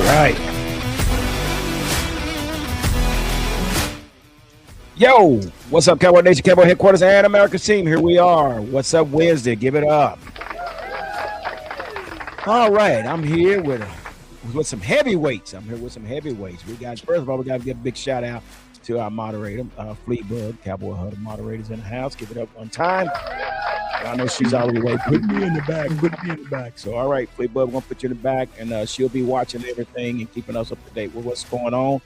right. Yo, what's up, Cowboy Nation, Cowboy Headquarters, and America's team? Here we are. What's up, Wednesday? Give it up. All right, I'm here with some heavyweights. We got, first of all, we got to give a big shout out to our moderator, Fleabug, Cowboy Huddle moderators in the house. Give it up one time. I know she's all the way. Put me in the back. So, all right, Fleabug, we're going to put you in the back, and she'll be watching everything and keeping us up to date with what's going on.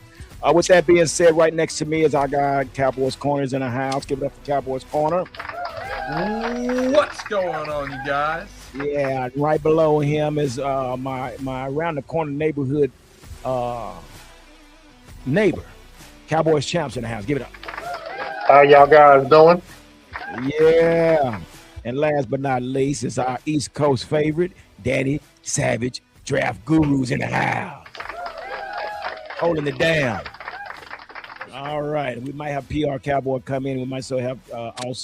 With that being said, right next to me is our guy, Cowboys Corners in the house. Give it up for Cowboys Corner. What's going on, you guys? Yeah, right below him is my around the corner neighborhood neighbor, Cowboys Champs in the house. Give it up. How y'all guys doing? Yeah. And last but not least is our East Coast favorite, Danny Savage, Draft Gurus in the house. Holding it down. All right. We might have PR Cowboy come in. We might still have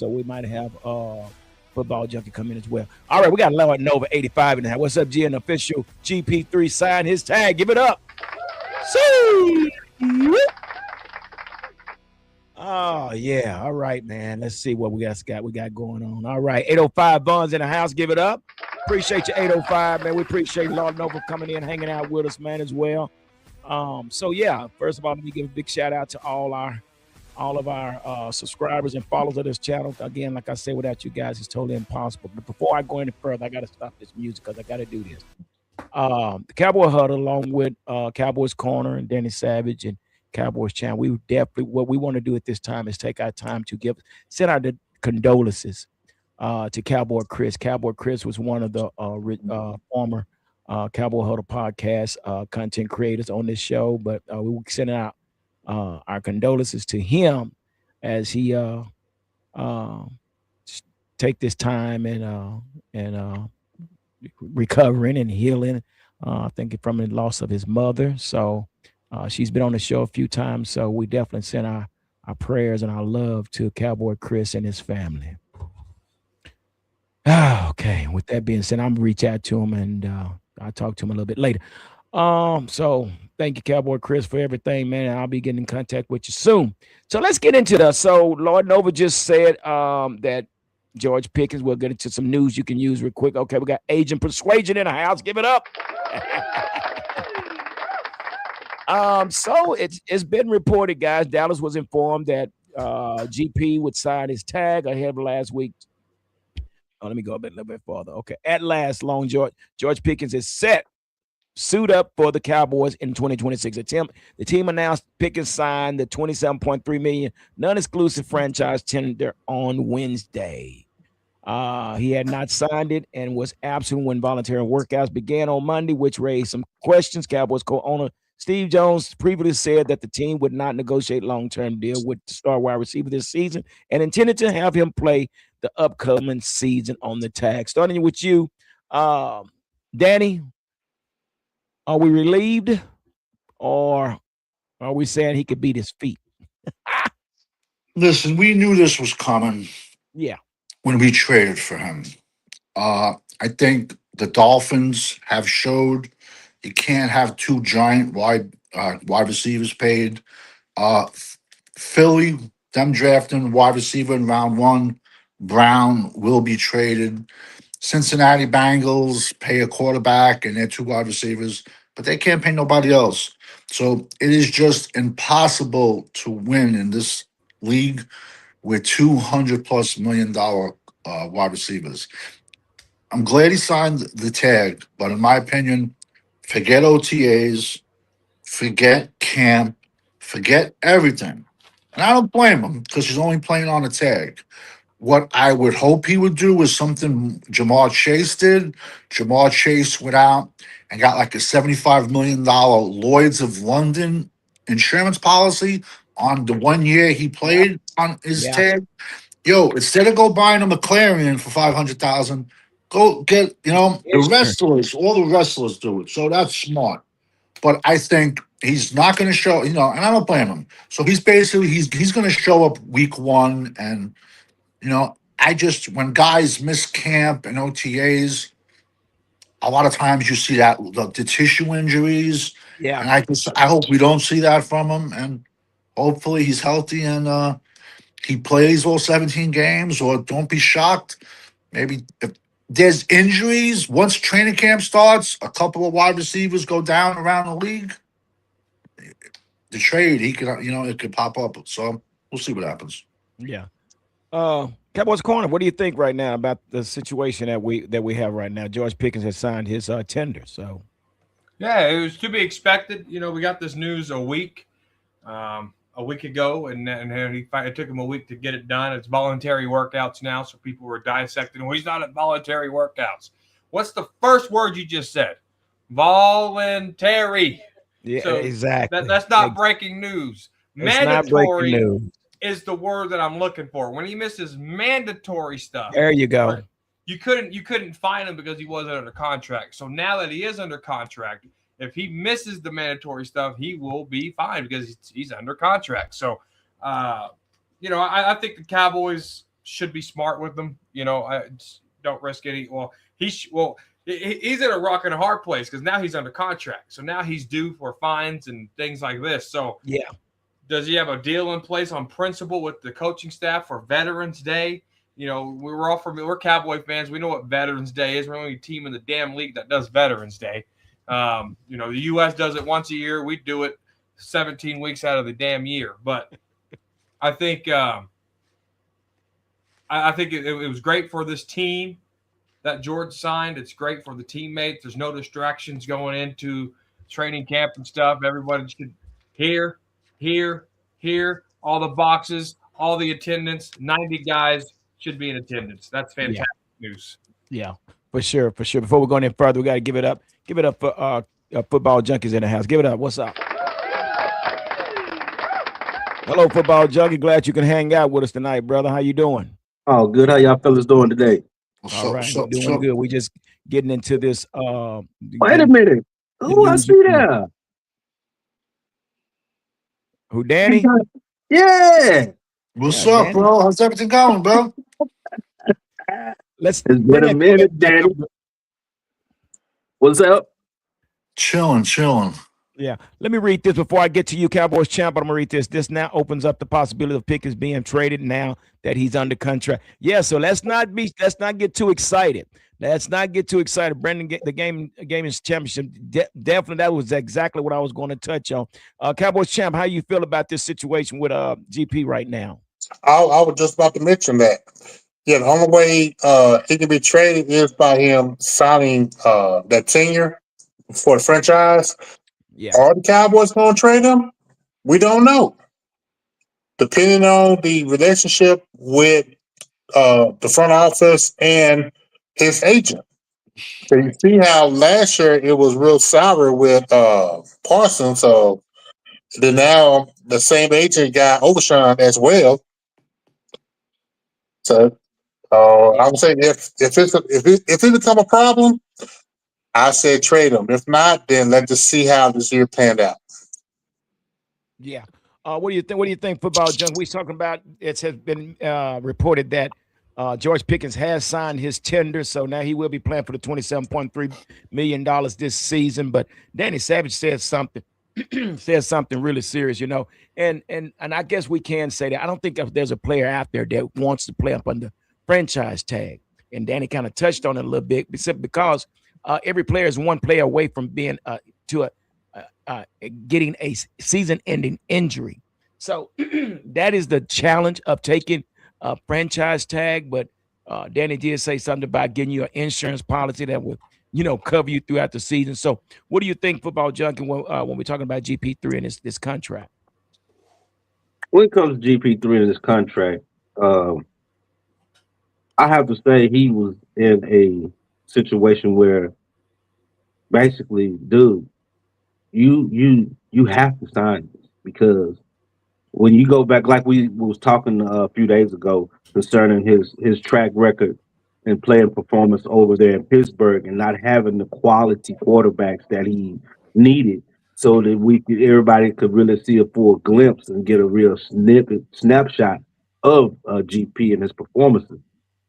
we might have Football Junkie come in as well. All right, we got Lord Nova 85 in the house. What's up, G? An official GP3 sign his tag. Give it up. See. Oh, yeah. All right, man. Let's see what we got going on. All right. 805 Buns in the house. Give it up. Appreciate you, 805, man. We appreciate Lord Nova coming in, hanging out with us, man, as well. So yeah, first of all, let me give a big shout out to all of our subscribers and followers of this channel. Again, like I said, without you guys, it's totally impossible. But before I go any further, I got to stop this music because I got to do this. The Cowboy Huddle, along with Cowboys Corner and Danny Savage and Cowboys Channel, we definitely, what we want to do at this time is take our time to send out the condolences to Cowboy Chris. Cowboy Chris was one of the former Cowboy Huddle podcast content creators on this show, but we will send out our condolences to him as he take this time and recovering and healing. I think from the loss of his mother. So she's been on the show a few times. So we definitely send our prayers and our love to Cowboy Chris and his family. Okay. With that being said, I'm gonna reach out to him and I'll talk to him a little bit later. So thank you, Cowboy Chris, for everything, man. I'll be getting in contact with you soon. So let's get into that. So Lord Nova just said that George Pickens, we'll get into some news you can use real quick. Okay, we got Agent Persuasion in the house. Give it up. So it's been reported, guys. Dallas was informed that GP would sign his tag ahead of last week. Oh, let me go a little bit farther. Okay. At last, George Pickens is suit up for the Cowboys in 2026. The team announced Pickens signed the $27.3 million non-exclusive franchise tender on Wednesday. He had not signed it and was absent when voluntary workouts began on Monday, which raised some questions. Cowboys co-owner Steve Jones previously said that the team would not negotiate long-term deal with the star wide receiver this season and intended to have him play the upcoming season on the tag. Starting with you, Danny, are we relieved or are we saying he could beat his feet? Listen, we knew this was coming. Yeah. When we traded for him. I think the Dolphins have showed you can't have two giant wide receivers paid. Philly, them drafting wide receiver in round one. Brown will be traded. Cincinnati Bengals pay a quarterback and their two wide receivers, but they can't pay nobody else. So it is just impossible to win in this league with $200+ million wide receivers. I'm glad he signed the tag, but in my opinion, forget OTAs, forget camp, forget everything. And I don't blame him because he's only playing on a tag. What I would hope he would do is something Jamar Chase did. Jamar Chase went out and got like a $75 million Lloyds of London insurance policy on the 1 year he played on his tag. Yo, instead of go buying a McLaren for $500,000, go get, the wrestlers, all the wrestlers do it. So that's smart. But I think he's not going to show, and I don't blame him. So he's basically, he's going to show up week one. And, when guys miss camp and OTAs, a lot of times you see that the tissue injuries, Yeah. and I hope we don't see that from him, and hopefully he's healthy and he plays all 17 games. Or don't be shocked, maybe if there's injuries once training camp starts, a couple of wide receivers go down around the league. The trade, he could, it could pop up. So we'll see what happens. Yeah. Cowboys corner. What do you think right now about the situation that we have right now? George Pickens has signed his tender. So Yeah, it was to be expected. We got this news a week ago, and it took him a week to get it done. It's voluntary workouts now, so people were dissecting. Well, he's not at voluntary workouts. What's the first word you just said? Voluntary. yeah, So exactly. that's not breaking news. It's not breaking Mandatory news. is the word that I'm looking for. When he misses mandatory stuff, There you go. you couldn't find him because he wasn't under contract. So now that he is under contract, if he misses the mandatory stuff, he will be fined because he's under contract. So, I think the Cowboys should be smart with them. I don't risk any. Well, he's in a rock and a hard place because now he's under contract. So now he's due for fines and things like this. So Yeah. does he have a deal in place on principle with the coaching staff for Veterans Day? We're Cowboy fans. We know what Veterans Day is. We're the only team in the damn league that does Veterans Day. The U.S. does it once a year. We do it 17 weeks out of the damn year. But I think I think it was great for this team that George signed. It's great for the teammates. There's no distractions going into training camp and stuff. Everybody should hear all the boxes, all the attendance. 90 guys should be in attendance. That's fantastic news. Yeah, for sure. Before we go any further, we got to give it up. Give it up for football junkies in the house. Give it up. What's up? Hello, football junkie. Glad you can hang out with us tonight, brother. How you doing? Oh, good. How y'all fellas doing today? All right, we're doing good. We just getting into this. Wait a minute. Who I see there? Who, Danny? Yeah. What's up, Danny. bro? How's everything going, bro? It's been a minute, Danny. What's up? Chilling. Yeah. Let me read this before I get to you, Cowboys champ. I'm gonna read this. This now opens up the possibility of Pickens being traded now that he's under contract. Yeah. So let's not get too excited. Brendan, the game is championship. Definitely, that was exactly what I was going to touch on. Cowboys champ, how you feel about this situation with GP right now? I was just about to mention that. Yeah, the only way he can be traded is by him signing that tenure for the franchise. Yeah. Are the Cowboys going to trade him? We don't know. Depending on the relationship with the front office and his agent. So you see how last year it was real sour with Parsons. So then now the same agent got Overshawn as well. So I would say if it become a problem, I say trade him. If not, then let's just see how this year panned out. Yeah. What do you think? What do you think, football junk? We talking about it has been reported that George Pickens has signed his tender, so now he will be playing for the $27.3 million this season. But Danny Savage said something, really serious, and I guess we can say that I don't think there's a player out there that wants to play up under franchise tag. And Danny kind of touched on it a little bit, because every player is one player away from being getting a season-ending injury. So that is the challenge of taking a franchise tag. But Danny did say something about getting you an insurance policy that would, cover you throughout the season. So what do you think, football junkie, when we're talking about GP3 and this contract? When it comes to GP3 and this contract, I have to say he was in a situation where basically, dude, you have to sign this, because when you go back, like we was talking a few days ago concerning his track record and playing performance over there in Pittsburgh and not having the quality quarterbacks that he needed, so that everybody could really see a full glimpse and get a real snapshot of GP and his performances.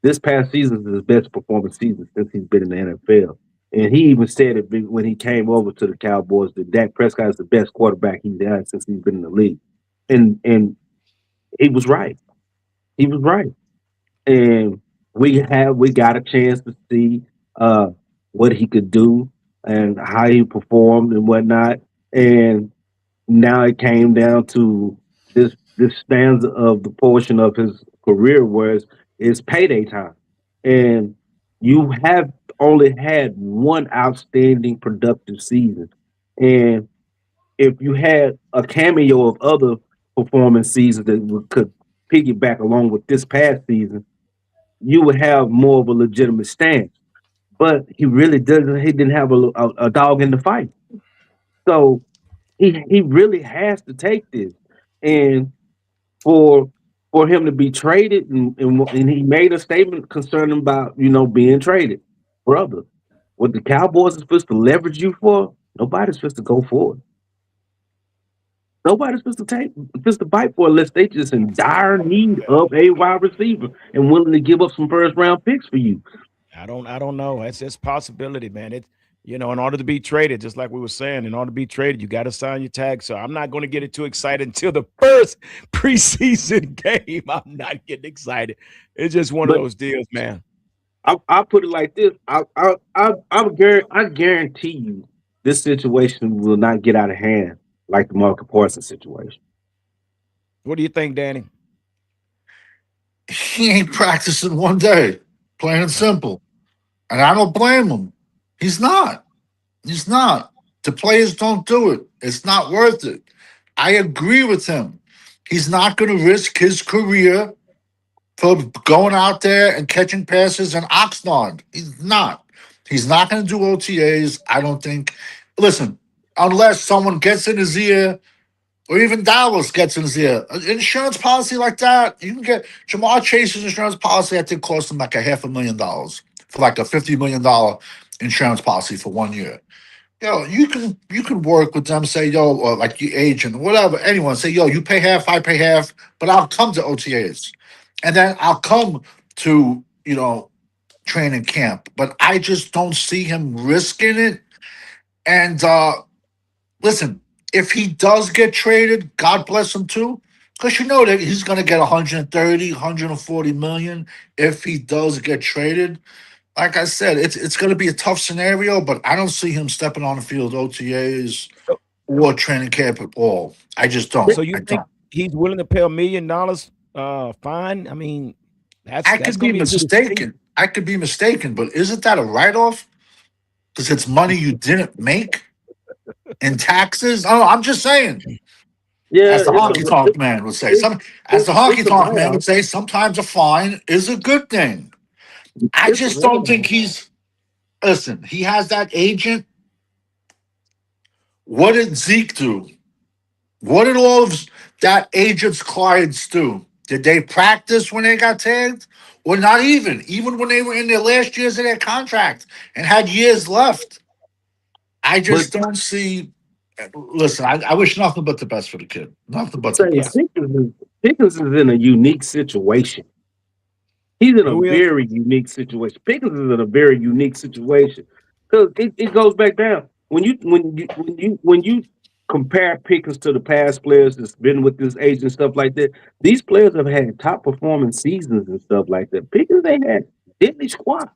This past season is his best performance season since he's been in the NFL. And he even said it when he came over to the Cowboys that Dak Prescott is the best quarterback he's had since he's been in the league. And he was right. He was right. And we got a chance to see uh what he could do and how he performed and whatnot. And now it came down to this stanza of the portion of his career where it's payday time. And you have only had one outstanding productive season. And if you had a cameo of other performance seasons that could piggyback along with this past season, you would have more of a legitimate stance. But he really doesn't. He didn't have a dog in the fight. So he really has to take this. And for for him to be traded, and he made a statement concerning about being traded, brother. What the Cowboys are supposed to leverage you for, nobody's supposed to go for it. Nobody's supposed to fight for it unless they just in dire need of a wide receiver and willing to give up some first round picks for you. I don't know. It's possibility, man. In order to be traded, just like we were saying, in order to be traded, you got to sign your tag. So I'm not going to get it too excited until the first preseason game. I'm not getting excited. It's just one of But those deals, man. I'll put it like this: I guarantee you, this situation will not get out of hand like the Marcus Parsons situation. What do you think, Danny? He ain't practicing one day, plain and simple. And I don't blame him. He's not. He's not. The players don't do it. It's not worth it. I agree with him. He's not going to risk his career for going out there and catching passes in Oxnard. He's not. He's not going to do OTAs. I don't think. Listen, unless someone gets in his ear or even Dallas gets in his ear. An insurance policy like that, you can get Jamar Chase's insurance policy. I think cost him like $500,000 for like a $50 million insurance policy for 1 year. You can work with them, say, yo, or like your agent, whatever, anyone, say, yo, you pay half, I pay half, but I'll come to OTAs. And then I'll come to, training camp. But I just don't see him risking it. And listen, if he does get traded, God bless him too. Because you know that he's going to get 130, 140 million if he does get traded. Like I said, it's going to be a tough scenario, but I don't see him stepping on the field OTAs So, or training camp at all. I just so don't. you I think don't. he's willing to pay $1 million fine? I mean, that's I that's could going be to be a good fee. mistaken. I could be mistaken, but isn't that a write-off? Because it's money you didn't make in taxes. Oh, I'm just saying. Yeah, As the honky tonk man would say, as the it's honky a tonk write man off. would say, sometimes a fine is a good thing. I It's a just write don't off. think he's. Listen, he has that agent. What did Zeke do? What did all of that agent's clients do? Did they practice when they got tagged? Or not even? Even when they were in their last years of their contract and had years left? I But just don't see. Listen, I wish nothing but the best for the kid. Nothing but the say Yeah. best. Pickens is in a unique situation. He's in a Who is? very unique situation. Pickens is in a very unique situation because it goes back down when you compare Pickens to the past players that's been with this age and stuff like that. These players have had top performing seasons and stuff like that. Pickens ain't had diddly squat.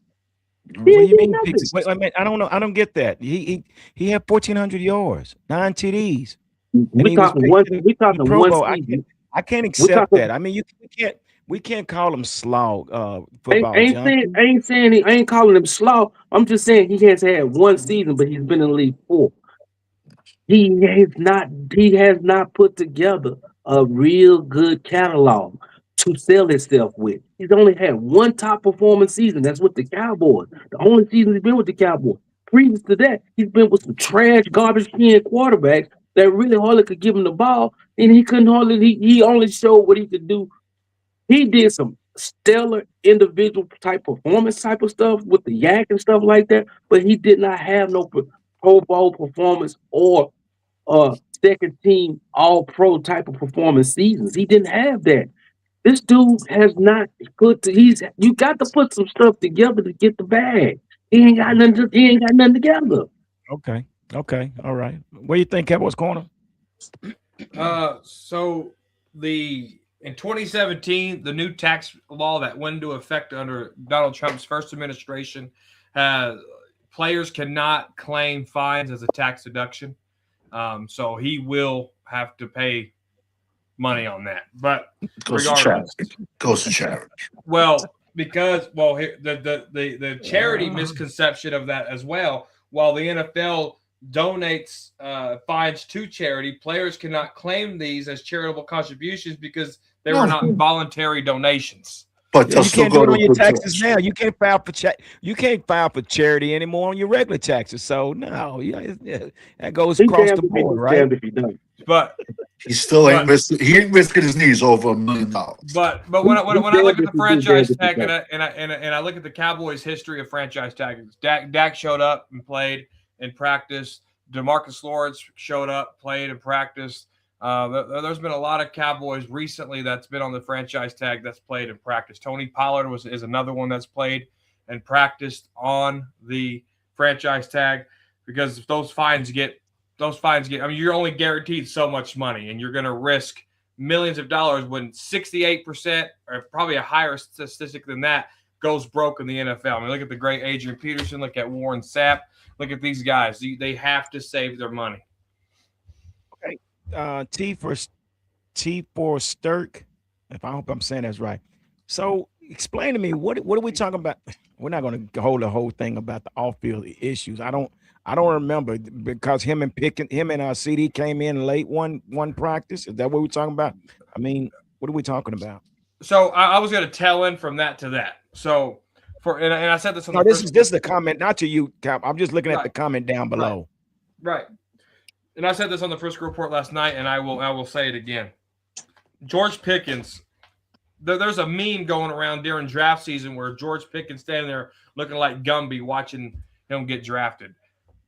He What do ain't you did mean, nothing. Pixie? Wait, I mean, I don't know. I don't get that. He had 1,400 yards, 9 TDs, and We he was talking picked one. to We the talking Pro one Bowl. season. I can't We accept talking. that. I mean, we can't call him slog Ain't, football ain't saying junkie. ain't saying I ain't calling him slow. I'm just saying he has had one season, but he's been in the league four. He has not put together a real good catalog to sell himself with. He's only had one top performing season. That's with the Cowboys. The only season he's been with the Cowboys. Previous to that, he's been with some trash, garbage can quarterbacks that really hardly could give him the ball, and he couldn't hardly. He only showed what he could do. He did some stellar individual type performance type of stuff with the yak and stuff like that, but he did not have no Pro Bowl performance or second team all pro type of performance seasons. He didn't have that. This dude has not he's you got to put some stuff together to get the bag. He ain't got nothing. He ain't got nothing together. Okay. Okay. All right. What do you think, Cowboys corner? So in 2017, the new tax law that went into effect under Donald Trump's first administration, players cannot claim fines as a tax deduction. So he will have to pay money on that. But Goes to regardless, charity. Goes to charity. well, because the charity misconception of that as well. While the NFL donates fines to charity, players cannot claim these as charitable contributions because they were not voluntary donations. But Yeah, they'll you still can't do go it to on a your good taxes cause. now. You can't file for you can't file for charity anymore on your regular taxes. So no, that goes He across damned the if he board, do, right? damned if he don't. But He still ain't But- risking. He ain't risking his knees over $1 million. but when I look at the franchise tag and and I look at the Cowboys' history of franchise tags, Dak showed up and played and practiced. DeMarcus Lawrence showed up, played and practiced. There's been a lot of Cowboys recently that's been on the franchise tag that's played and practiced. Tony Pollard is another one that's played and practiced on the franchise tag because if those fines get, I mean, you're only guaranteed so much money and you're going to risk millions of dollars when 68% or probably a higher statistic than that goes broke in the NFL. I mean, look at the great Adrian Peterson, look at Warren Sapp, look at these guys. They have to save their money. T for Sturk. If I hope I'm saying that's right. So explain to me what are we talking about? We're not going to hold the whole thing about the off-field issues. I don't remember because him and CD came in late one practice. Is that what we're talking about? I mean, what are we talking about? So I was going to tell in from that to that. So and I said this on no, this is a comment, not to you, Cap. I'm just looking at the comment down below. Right. And I said this on the first report last night, and I will say it again. George Pickens, there's a meme going around during draft season where George Pickens standing there looking like Gumby watching him get drafted.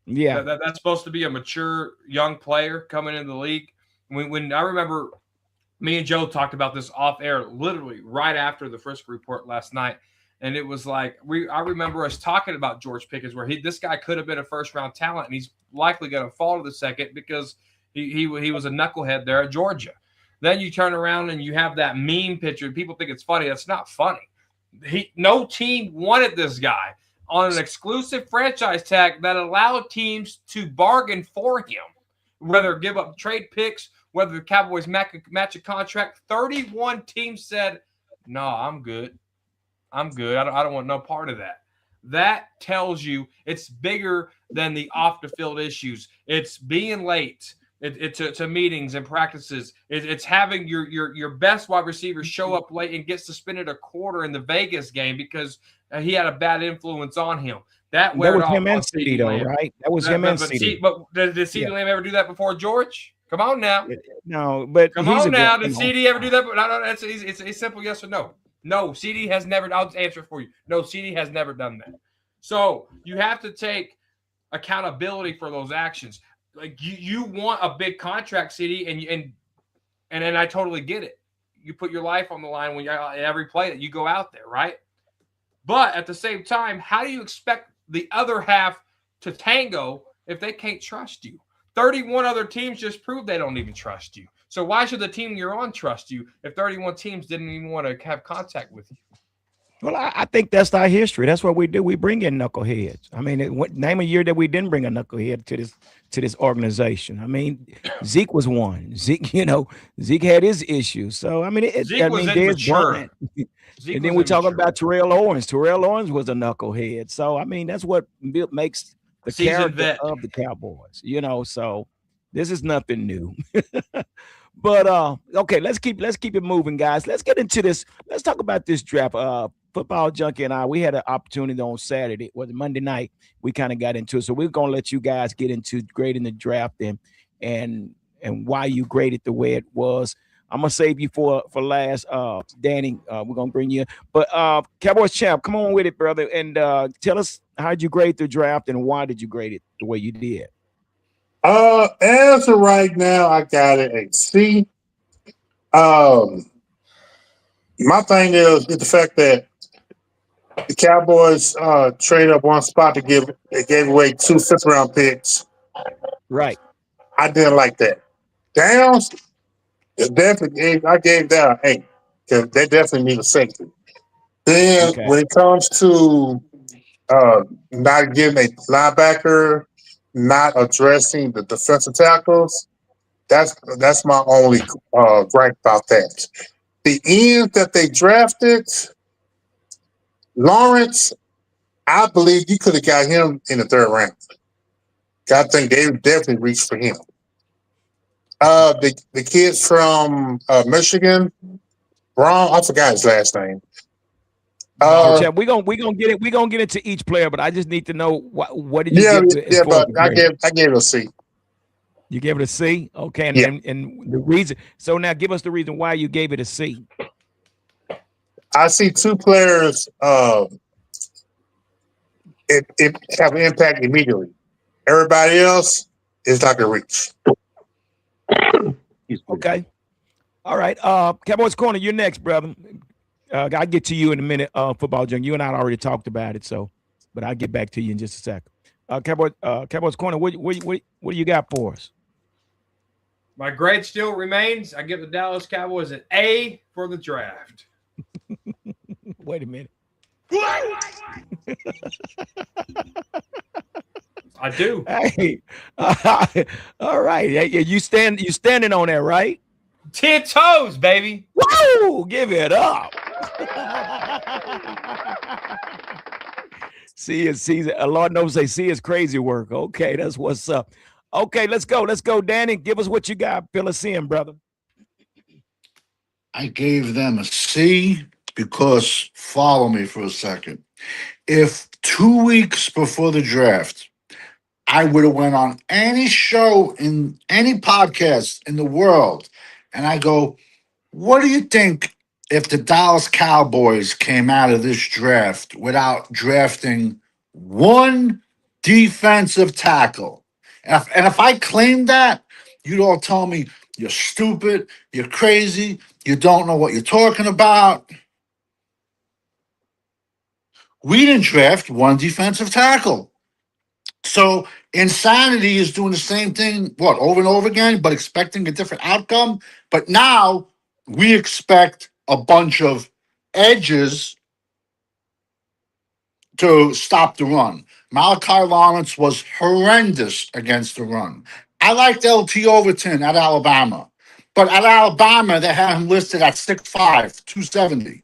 Yeah. That's supposed to be a mature young player coming into the league. When I remember me and Joe talked about this off air literally right after the first report last night. And it was like I remember us talking about George Pickens, where this guy could have been a first round talent, and he's likely going to fall to the second because he was a knucklehead there at Georgia. Then you turn around and you have that meme picture. People think it's funny. That's not funny. No team wanted this guy on an exclusive franchise tag that allowed teams to bargain for him, whether give up trade picks, whether the Cowboys match a contract. 31 teams said, "No, I'm good. I'm good. I don't want no part of that." That tells you it's bigger than the off the field issues. It's being late. It's to meetings and practices. It's having your best wide receiver show up late and get suspended a quarter in the Vegas game because he had a bad influence on him. That was off him and CeeDee CD though, Lamb. right? That was him and CD. But did CeeDee Lamb ever do that before George? Come on now. No, but Come on now. Did CD ever do that? No, it's a simple yes or no. No, CD has never. I'll answer it for you. No, CD has never done that. So you have to take accountability for those actions. Like you want a big contract, CD, and I totally get it. You put your life on the line when every play that you go out there, right? But at the same time, how do you expect the other half to tango if they can't trust you? 31 other teams just proved they don't even trust you. So why should the team you're on trust you if 31 teams didn't even want to have contact with you? Well, I think that's our history. That's what we do. We bring in knuckleheads. I mean, name a year that we didn't bring a knucklehead to this organization. I mean, Zeke was one. Zeke had his issues. So I mean, there's Bryant. And then we're talking about Terrell Owens. Terrell Owens was a knucklehead. So I mean, that's what makes the character of the Cowboys. So this is nothing new. But okay, let's keep it moving, guys. Let's get into this. Let's talk about this draft. Football Junkie and I, we had an opportunity on Saturday, Monday night. We kind of got into it. So we're gonna let you guys get into grading the draft and why you graded the way it was. I'm gonna save you for last. Danny, we're gonna bring you in. But Cowboys champ, come on with it, brother. And tell us how'd you grade the draft and why did you grade it the way you did? As of right now, I got it a C. My thing is the fact that The Cowboys traded up one spot to give. They gave away 2 fifth-round picks. Right. I didn't like that. Downs, definitely. I gave that an 8 because they definitely need a safety. Then Okay. when it comes to not getting a linebacker, not addressing the defensive tackles, that's my only gripe about that. The end that they drafted, Lawrence, I believe you could have got him in the 3rd round. I think they definitely reached for him. The kids from Michigan, Brown, I forgot his last name. So, Chad, we gonna get into each player, but I just need to know what did you Yeah, give as yeah, far as but the grade? I gave it a C. You gave it a C, okay, Yeah. and the reason. So now, give us the reason why you gave it a C. I see 2 players. It have an impact immediately. Everybody else is like a reach. Okay, all right. Cowboys Corner, you're next, brother. I'll get to you in a minute. Football Junk, you and I already talked about it, so, but I'll get back to you in just a second. Cowboys Corner, what do you got for us? My grade still remains. I give the Dallas Cowboys an A for the draft. Wait a minute. I do. Hey, all right. Hey, you standing on that, right? 10 toes, baby. Woo! Give it up. see, Lord knows they see his crazy work. Okay, that's what's up. Okay, let's go, Danny. Give us what you got. Fill us in, brother. I gave them a C because follow me for a second. If 2 weeks before the draft, I would have went on any show in any podcast in the world, and I go, "What do you think if the Dallas Cowboys came out of this draft without drafting one defensive tackle?" And if I claimed that, you'd all tell me you're stupid, you're crazy, you don't know what you're talking about. We didn't draft one defensive tackle. So insanity is doing the same thing, what, over and over again, but expecting a different outcome. But now we expect a bunch of edges to stop the run. Malachi Lawrence was horrendous against the run. I liked LT Overton at Alabama, but at Alabama, they had him listed at 6'5, 270.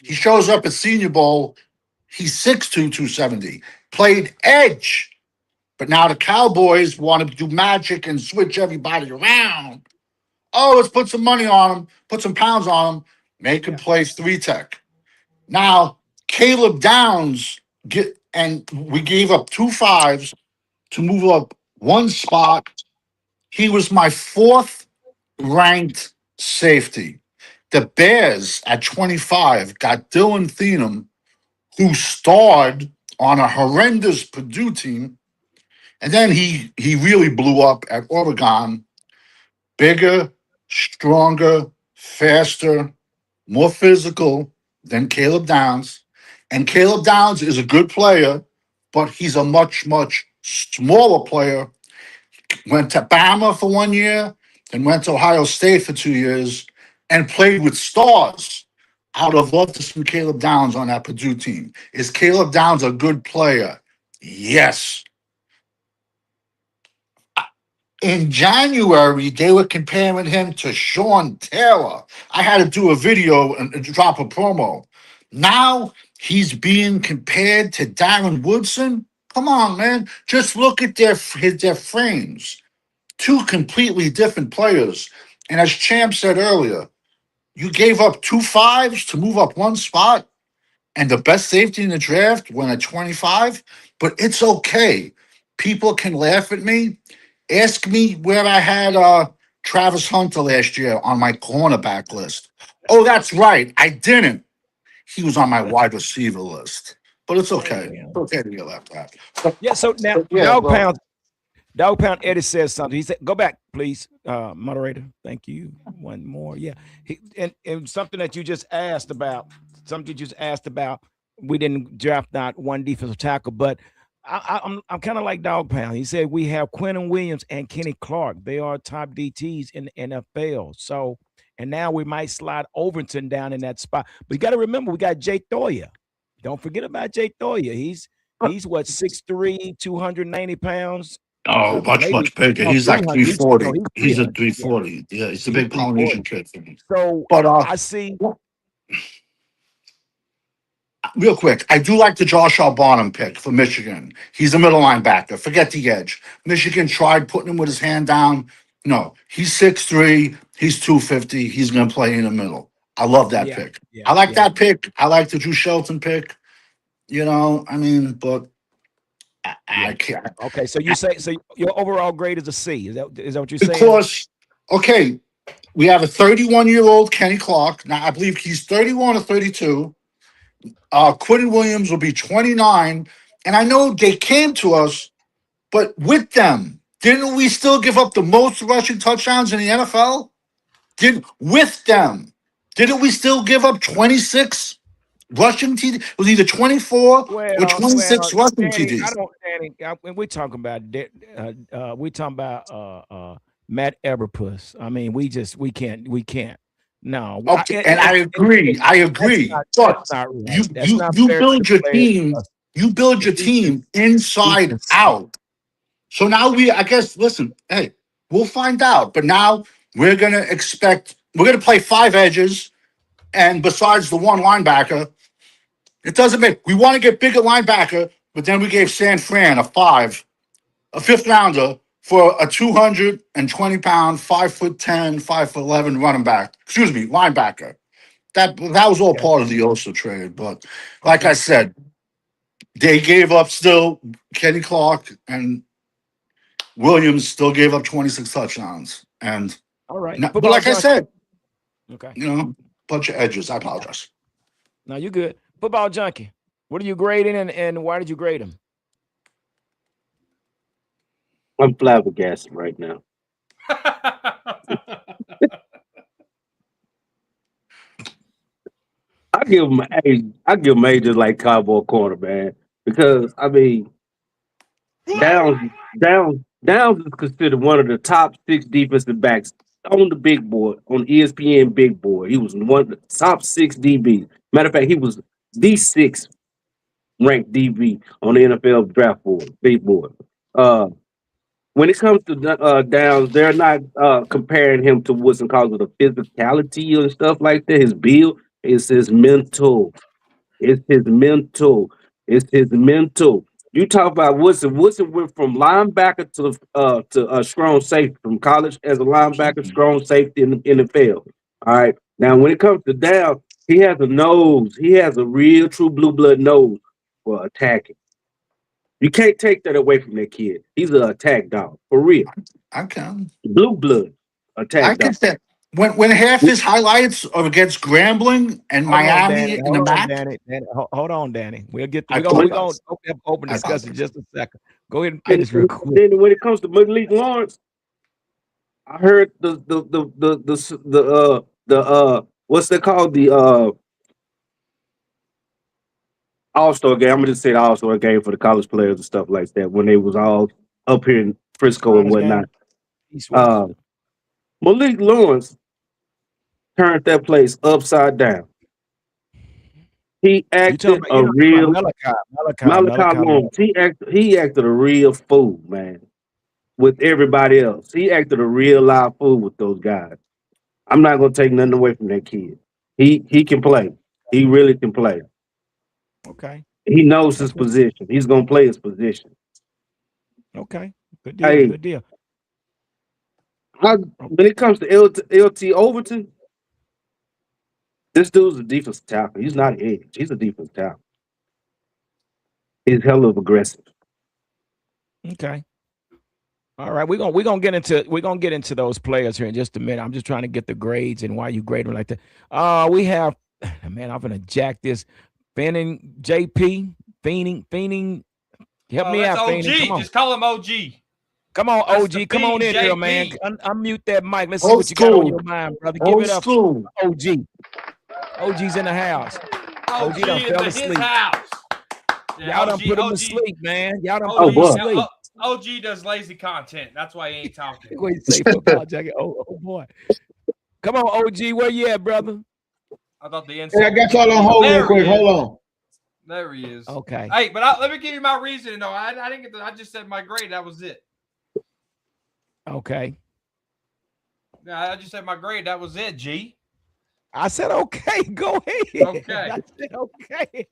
He shows up at Senior Bowl, he's 6'2, 270. Played edge. But now the Cowboys want to do magic and switch everybody around. Oh, let's put some money on him, put some pounds on him, make him play 3 tech. Now, Caleb Downs we gave up 2 5s to move up 1 spot. He was my 4th ranked safety. The Bears at 25 got Dylan Thielen, who starred on a horrendous Purdue team. And then he really blew up at Oregon. Bigger, stronger, faster, more physical than Caleb Downs. And Caleb Downs is a good player, but he's a much, much smaller player. Went to Bama for 1 year, then went to Ohio State for 2 years, and played with stars. I would have loved to see Caleb Downs on that Purdue team. Is Caleb Downs a good player? Yes. In January, they were comparing him to Sean Taylor. I had to do a video and drop a promo. Now he's being compared to Darren Woodson. Come on, man. Just look at their frames. 2 completely different players. And as Champ said earlier, you gave up 2 5s to move up 1 spot, and the best safety in the draft went at 25. But it's okay. People can laugh at me. Ask me where I had Travis Hunter last year on my cornerback list. Oh, that's right. I didn't. He was on my wide receiver list. But it's okay. It's okay to get left out. Yeah. So now, Yeah, well, Dog Pound Eddie says something. He said, "Go back, please, moderator. Thank you. One more. Yeah." And something that you just asked about. Something you just asked about. we didn't draft not one defensive tackle, but I'm kind of like Dog Pound. He said we have Quentin Williams and Kenny Clark. They are top DTs in the NFL. So, and now we might slide Overton down in that spot. But you got to remember, we got Jay Thoya. Don't forget about Jay Thoya. He's what, 6'3", 290 pounds. Oh, Maybe much bigger. He's like 300. 340. No, He's a 300. Yeah, 340. Yeah, he's a he's big Polynesian 340. kid for me. So But I see. real quick, I do like the Josh Barnum pick for Michigan. He's a middle linebacker. Forget the edge. Michigan tried putting him with his hand down. No, he's 6'3". He's 250. He's going to play in the middle. I love that Yeah, pick. yeah, I like yeah. that pick. I like the Drew Shelton pick. You know, I mean, but I Yeah. can't. Okay, so you say your overall grade is a C. Is that what you're saying? Because, okay, we have a 31-year-old Kenny Clark. Now, I believe he's 31 or 32. Quentin Williams will be 29. And I know they came to us, but with them, didn't we still give up the most rushing touchdowns in the NFL? Didn't we still give up 26 rushing TDs? It was either 24 or Well, 26 rushing Danny, TDs. when we're talking about Matt Everpuss. I mean, we can't. No, Okay, and I agree. But that's not right. you That's you not you fair to build the your players. team. You build your team inside Defense. out. So now I guess, listen, hey, we'll find out. But now we're gonna play 5 edges, and besides the one linebacker, it doesn't make. We want to get bigger linebacker, but then we gave San Fran a 5th rounder for a 220-pound, 5'10", 5'11" running back. Excuse me, linebacker. That was all Yeah. part of the Osa trade. But like Okay. I said, they gave up still Kenny Clark, and Williams still gave up 26 touchdowns. And All right. but Football like I junkie. said, Okay. you know, bunch of edges. I apologize. No, you're good. Football junkie. What are you grading, and why did you grade him? I'm flabbergasted right now. I give him A just like Cowboy corner, man. Because I mean, Downs is considered one of the top 6 defensive backs on the big board, on ESPN big board. He was one of the top 6 DBs. Matter of fact, he was the 6th ranked DB on the NFL draft board, big board. When it comes to Downs, they're not comparing him to Woodson because of the physicality and stuff like that. His build is his mental. It's his mental. It's his mental. You talk about Woodson. Woodson went from linebacker to strong safety, from college as a linebacker, strong safety in the NFL. All right. Now, when it comes to Downs, he has a nose. He has a real, true blue blood nose for attacking. You can't take that away from that kid. He's an attack dog for real. I can. Blue blood attack I dog. can say when half his highlights are against Grambling and Miami in the MAC. Hold on, Danny. We're I gonna apologize. open I discussion in apologize. just a second. Go ahead and And finish real quick. then when it comes to Malik Lawrence, I heard the what's that called, the All-Star game. I'm gonna just say the All-Star game for the college players and stuff like that when they was all up here in Frisco and Honest game. whatnot. East West. Malik Lawrence turned that place upside down. He You acted talking a about real Malachi Lawrence. He acted a real fool, man, with everybody else. He acted a real live fool with those guys. I'm not gonna take nothing away from that kid. He can play. He really can play. Okay. He knows his position. He's gonna play his position. Okay. Good deal. Hey, Good deal. when it comes to LT Overton, this dude's a defensive tackle. He's not an edge. He's a defensive tackle. He's hell of aggressive. Okay. All right, we're gonna get into those players here in just a minute. I'm just trying to get the grades and why you grade them like that. We have, man, I'm gonna jack this. Fiending JP, Fiending. Help me out, OG. Fiending. Come on. Just call him OG. Come on, That's OG. Come on in here, man. JP. Unmute that mic. Let's see Old what you got on school. your mind, brother. Give Old it up, school. OG. OG's in the house. OG done OG fell into his asleep. house. Yeah, Y'all done put him to OG sleep, man. Y'all done OG, put him to what? sleep. OG does lazy content. That's why he ain't talking. What you say, football jacket? Oh boy. Come on, OG. Where you at, brother? I thought the Hey, I insult. got y'all on hold real There quick. he is. Hold on. There he is. Okay. Hey, but let me give you my reasoning. No, I didn't get. I just said my grade. That was it. Okay. Yeah, I just said my grade. That was it. G. I said okay. Go ahead. Okay. I said okay.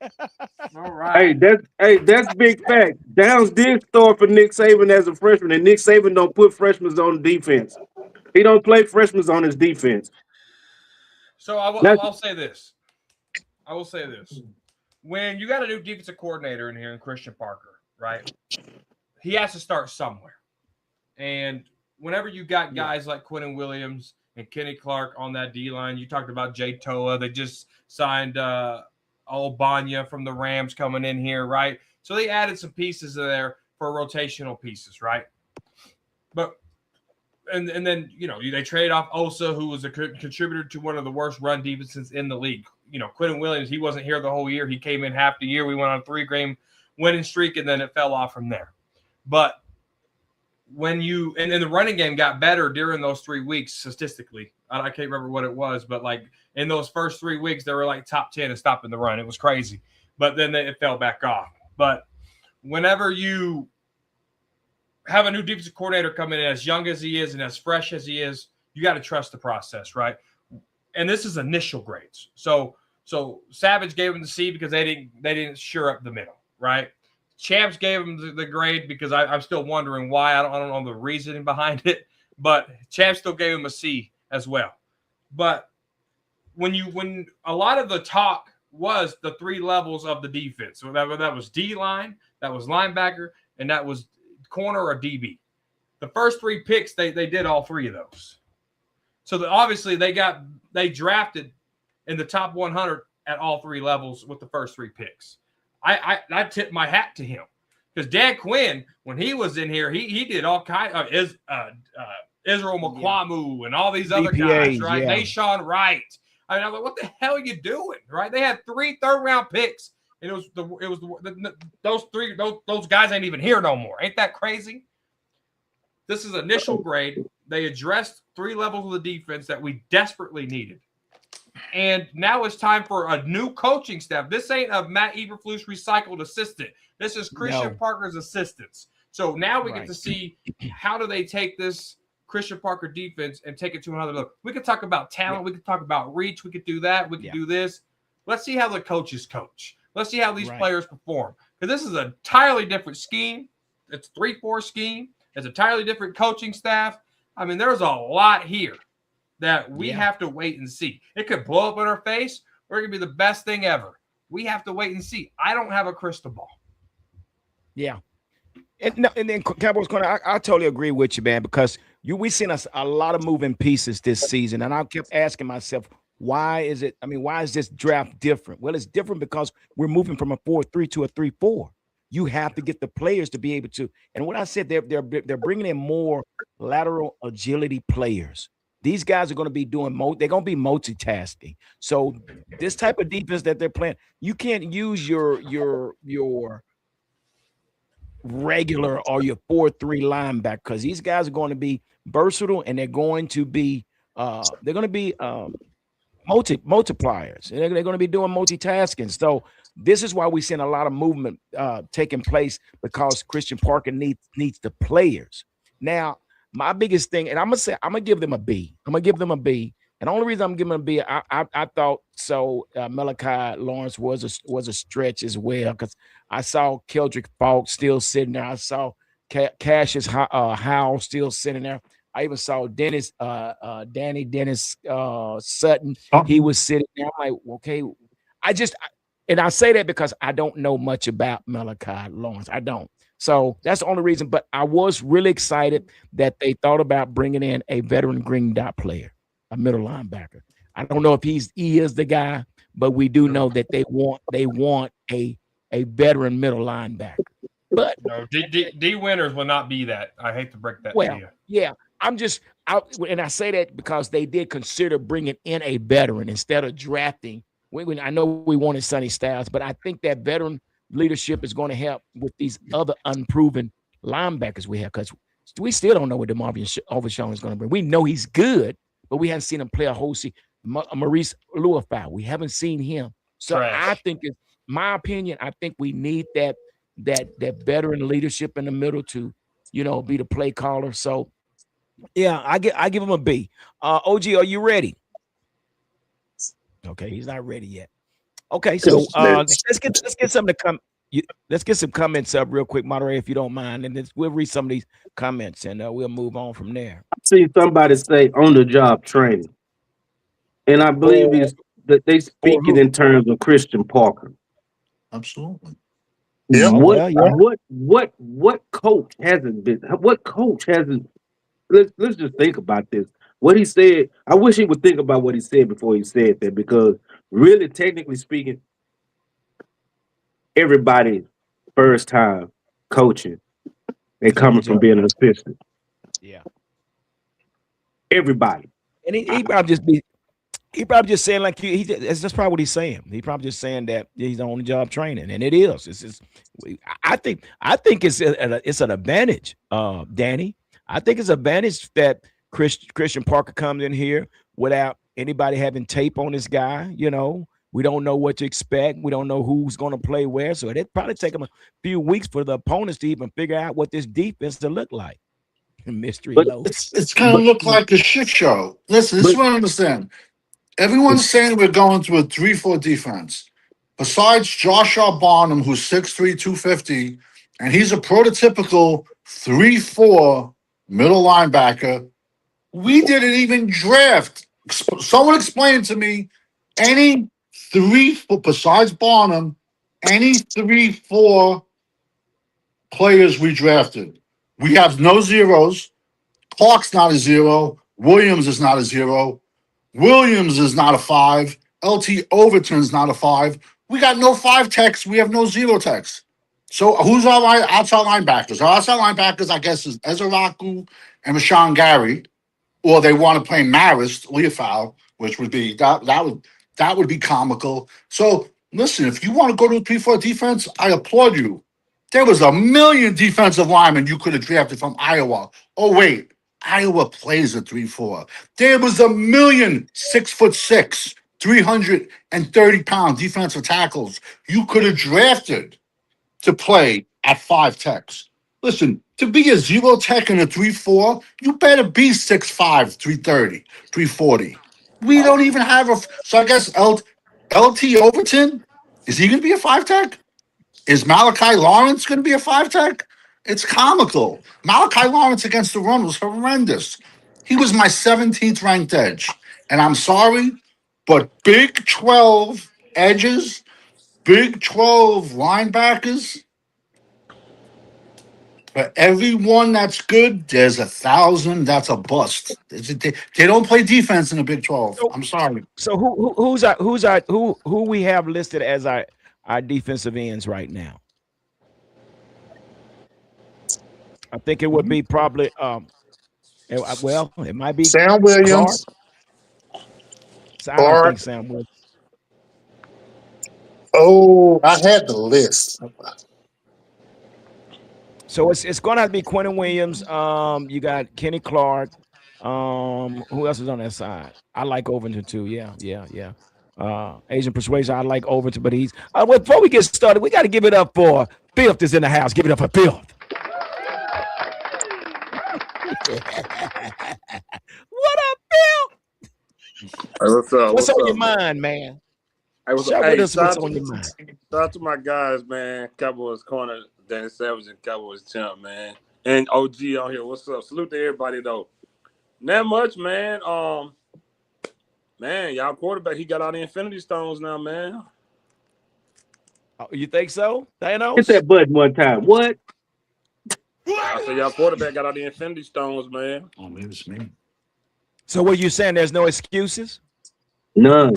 All right. That's big fact. Downs did start for Nick Saban as a freshman, and Nick Saban don't put freshmen on defense. He don't play freshmen on his defense. So That's I'll say this. I will say this. When you got a new defensive coordinator in here, in Christian Parker, right? He has to start somewhere. And whenever you got guys like Quentin Williams and Kenny Clark on that D line, you talked about Jay Toa. They just signed Banya from the Rams coming in here, right? So they added some pieces there for rotational pieces, right? But and then they traded off Osa, who was a contributor to one of the worst run defenses in the league. Quentin Williams, he wasn't here the whole year. He came in half the year. We went on a 3-game winning streak, and then it fell off from there. But when and the running game got better during those 3 weeks statistically. I can't remember what it was, but like in those first 3 weeks, they were like top 10 in stopping the run. It was crazy. But then it fell back off. But whenever you have a new defensive coordinator come in as young as he is and as fresh as he is, you got to trust the process, right? And this is initial grades. So Savage gave him the C because they didn't sure up the middle, right? Champs gave him the grade because I'm still wondering why. I don't know the reasoning behind it, but Champs still gave him a C as well. But when a lot of the talk was the 3 levels of the defense, so that was D line, that was linebacker, and that was corner or DB. The first 3 picks, they did all 3 of those. So obviously they drafted in the top 100 at all 3 levels with the first 3 picks. I tip my hat to him because Dan Quinn, when he was in here, he did all kinds of Israel Mukwamu and all those other guys, right? Yeah. Nashawn Wright. I mean, I'm like, what the hell are you doing, right? They had 3 third-round picks, and those guys ain't even here no more. Ain't that crazy? This is initial grade. They addressed 3 levels of the defense that we desperately needed. And now it's time for a new coaching staff. This ain't a Matt Eberflus recycled assistant. This is Christian Parker's assistants. So now we get to see how do they take this Christian Parker defense and take it to another level. We could talk about talent. We could talk about reach. We could do that. We could do this. Let's see how the coaches coach. Let's see how these players perform. Because this is an entirely different scheme. It's a 3-4 scheme. It's an entirely different coaching staff. I mean, there's a lot here that we have to wait and see. It could blow up in our face, or it could be the best thing ever. We have to wait and see. I don't have a crystal ball. Yeah. And then Cowboys Corner, I totally agree with you, man, because we've seen a lot of moving pieces this season. And I kept asking myself, why is this draft different? Well, it's different because we're moving from a 4-3 to a 3-4. You have to get the players to be able to. And what I said, they're bringing in more lateral agility players. These guys are going to be doing they're going to be multitasking. So this type of defense that they're playing, you can't use your regular or your 4-3 linebacker because these guys are going to be versatile and they're going to be multipliers. They're going to be doing multitasking. So this is why we're seeing a lot of movement taking place because Christian Parker needs the players. Now, my biggest thing, and I'm gonna give them a B. I'm gonna give them a B. And the only reason I'm giving them a B, I thought so. Malachi Lawrence was a stretch as well because I saw Keldrick Falk still sitting there. I saw Cassius Howell still sitting there. I even saw Dennis Sutton. He was sitting there. I'm like, okay. And I say that because I don't know much about Malachi Lawrence. I don't. So that's the only reason. But I was really excited that they thought about bringing in a veteran green dot player, a middle linebacker. I don't know if he is the guy, but we do know that they want a veteran middle linebacker. But no, D Winters will not be that. I hate to break that to you. Yeah, and I say that because they did consider bringing in a veteran instead of drafting I know we wanted Sonny Styles, but I think that veteran leadership is going to help with these other unproven linebackers we have, because we still don't know what DeMarvion Overshawn is going to bring. We know he's good, but we haven't seen him play a whole season. Maurice Luafau, we haven't seen him. So I Trash. think, in my opinion, I think we need that veteran leadership in the middle to, be the play caller. So yeah, I give him a B. OG, are you ready? Okay, he's not ready yet. Okay, so let's get some to come. Let's get some comments up real quick, moderator, if you don't mind, and then we'll read some of these comments and we'll move on from there. I see somebody say on the job training, and I believe Or it's that they or speaking who? in terms of Christian Parker. Absolutely. Yep. Oh What well, yeah. what coach hasn't been? What coach hasn't? Let's just think about this. What he said. I wish he would think about what he said before he said that, because really, technically speaking, everybody first time coaching and It's a new coming from job. being an assistant. Yeah, Everybody. and I, he probably just saying like that's probably what he's saying. He probably just saying that he's on the job training, and it is. I think it's an advantage, Danny. I think it's an advantage that Christian Parker comes in here without anybody having tape on this guy. We don't know what to expect. We don't know who's going to play where. So it probably take them a few weeks for the opponents to even figure out what this defense to look like. Mystery but loaded. It's kind of but look like a shit show. Listen, this is but what I understand. Everyone's saying we're going to a 3-4 defense. Besides Joshua Barnum, who's 6'3", 250, and he's a prototypical 3-4 middle linebacker, we didn't even draft. Someone explain to me any 3-4, besides Barnum, any 3-4 players we drafted. We have no zeros. Clark's not a zero. Williams is not a zero. Williams is not a 5. LT Overton's not a 5. We got no 5 techs. We have no 0 techs. So who's our outside linebackers? Our outside linebackers, I guess, is Ezeraku and Rashawn Gary, or they want to play Marist Leofau, which would be that would be comical. So listen, if you want to go to a 3-4 defense, I applaud you. There was a million defensive linemen you could have drafted from Iowa. Oh wait, Iowa plays a 3-4. There was a million 6'6", 330-pound defensive tackles you could have drafted to play at 5 techs. Listen, to be a 0 tech and a 3-4, you better be 6'5", 330, 340. We don't even have a. So I guess LT Overton, is he going to be a 5 tech? Is Malachi Lawrence going to be a 5 tech? It's comical. Malachi Lawrence against the run was horrendous. He was my 17th ranked edge. And I'm sorry, but Big 12 edges, Big 12 linebackers, for everyone that's good, there's 1,000 that's a bust. They don't play defense in the Big 12. So I'm sorry. so who we have listed as our defensive ends right now? I think it would be probably well, it might be Sam Clark. Williams, So I don't think Clark. Sam would. Oh, I had the list. So it's going to have to be Quentin Williams. You got Kenny Clark. Who else is on that side? I like Overton too. Yeah. Asian Persuasion. I like Overton, but he's. Well, before we get started, we got to give it up for Filth is in the house. Give it up for Filth. What up, Filth? Hey, what's up? What's on your man? mind, man? Hey, Share with us what's on your mind. shout out to my guys, man. Cowboys corner, Danny Savage and Cowboys champ, man. And OG on here. What's up? Salute to everybody though. Not much, man. Man, y'all quarterback, he got all the Infinity Stones now, man. Oh, you think so, hit Thanos? that button one time. What? I said y'all quarterback got all the Infinity Stones, man. Oh, maybe it's me. So what you saying? There's no excuses. None.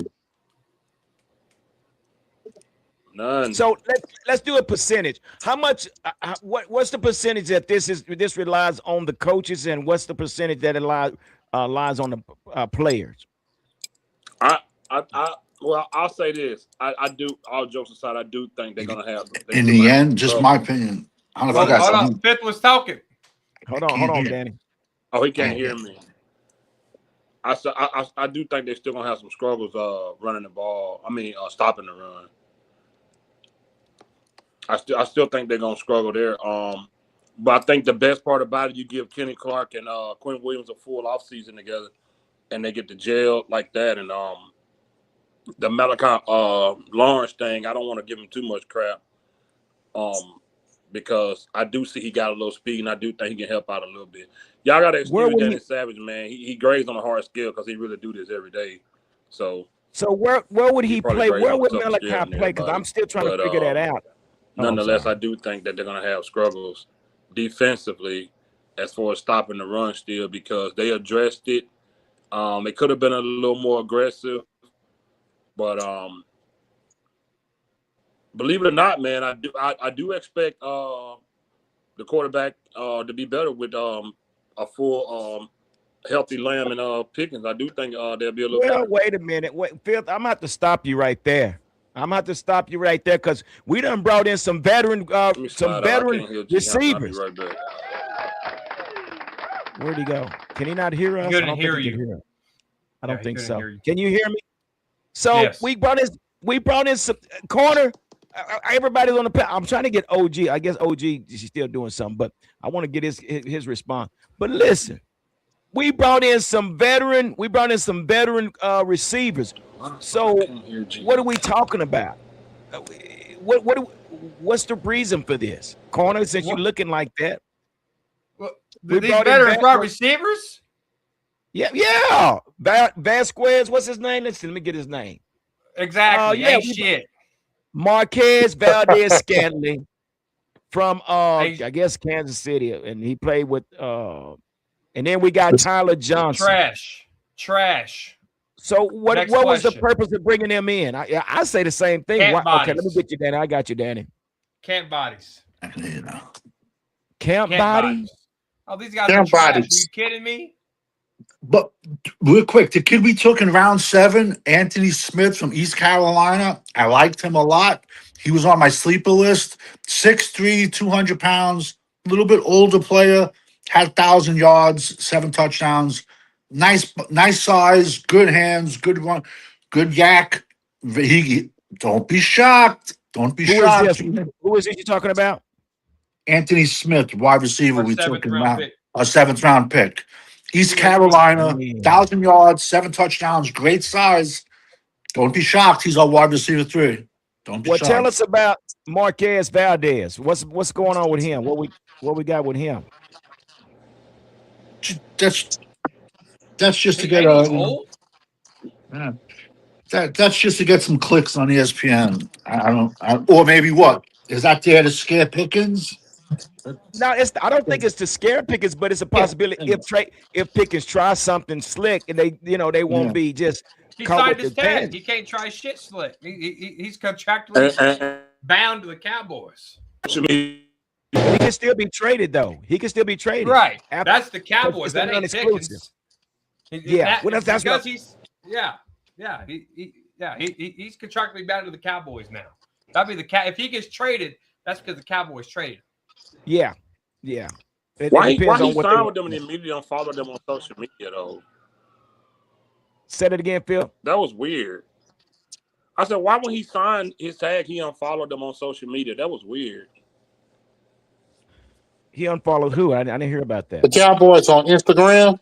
None. So let's do a percentage. How much? What's the percentage that this relies on the coaches, and what's the percentage that it lies on the players? I Well, I'll say this. I do. All jokes aside, I do think they're gonna have. In the end, just my opinion. I don't know if you guys. Hold on. Fifth was talking. Hold on, Danny. Oh, he can't hear me. I do think they're still gonna have some struggles running the ball. I mean, stopping the run. I still think they're gonna struggle there. But I think the best part about it, you give Kenny Clark and Quinn Williams a full offseason together, and they get to jail like that. And the Malachi Lawrence thing, I don't want to give him too much crap. Because I do see he got a little speed, and I do think he can help out a little bit. Y'all got to excuse Danny Savage, man. He grades on a hard scale because he really do this every day. So where would he play? Where would Malachi play? Because I'm still trying to figure that out. Nonetheless, I do think that they're going to have struggles defensively as far as stopping the run still because they addressed it. They could have been a little more aggressive, but believe it or not, man, I do expect the quarterback to be better with a full healthy Lamb and Pickens. I do think they'll be a little better. Wait a minute. Phil, I'm going to have to stop you right there. Because we done brought in some veteran receivers. Right back. Where'd he go? Can he not hear us? He couldn't hear you. I don't think so. Can you hear me? So yes. we brought in some corner. Everybody's on the path. I'm trying to get OG. I guess OG is still doing something, but I want to get his response. But listen, we brought in some veteran receivers. So what are we talking about? What's the reason for this? Corner, since you're looking like that. Well, these veterans brought receivers? Yeah. Vasquez, what's his name? Let me get his name. Exactly. Shit. Marquez Valdez-Scantling from I guess Kansas City, and he played with and then we got Tyler Johnson. Trash. So what was the purpose of bringing them in? I say the same thing. Okay, let me get you, Danny. I got you, Danny. Camp bodies. Camp bodies. Oh, these guys are trash. Are you kidding me? But real quick, the kid we took in round 7, Anthony Smith from East Carolina, I liked him a lot. He was on my sleeper list. 6'3", 200 pounds, a little bit older player, had 1,000 yards, 7 touchdowns. Nice size, good hands, good run, good yak. Don't be shocked. Don't be shocked. Who is it you're talking about? Anthony Smith, wide receiver. We took him out. A 7th round pick. East Carolina, 1,000 yards, 7 touchdowns, great size. Don't be shocked. He's our wide receiver 3. Don't be shocked. Tell us about Marquez Valdez. What's going on with him? What we got with him? That's just to get that's just to get some clicks on ESPN. Or maybe what? Is that there to scare Pickens? No, I don't think it's to scare Pickens, but it's a possibility if Pickens tries something slick and they won't be just. He signed his tag. He can't try shit slick. He's contractually bound to the Cowboys. He can still be traded though. He can still be traded. Right. That's the Cowboys. That ain't Pickens. That's because he's he's contractually bound to the Cowboys now. That'd be if he gets traded, that's because the Cowboys traded. Yeah. Why he signed with them and immediately unfollowed them on social media though? Said it again, Phil. That was weird. I said, why when he signed his tag, he unfollowed them on social media? That was weird. He unfollowed who? I didn't hear about that. The Cowboys on Instagram.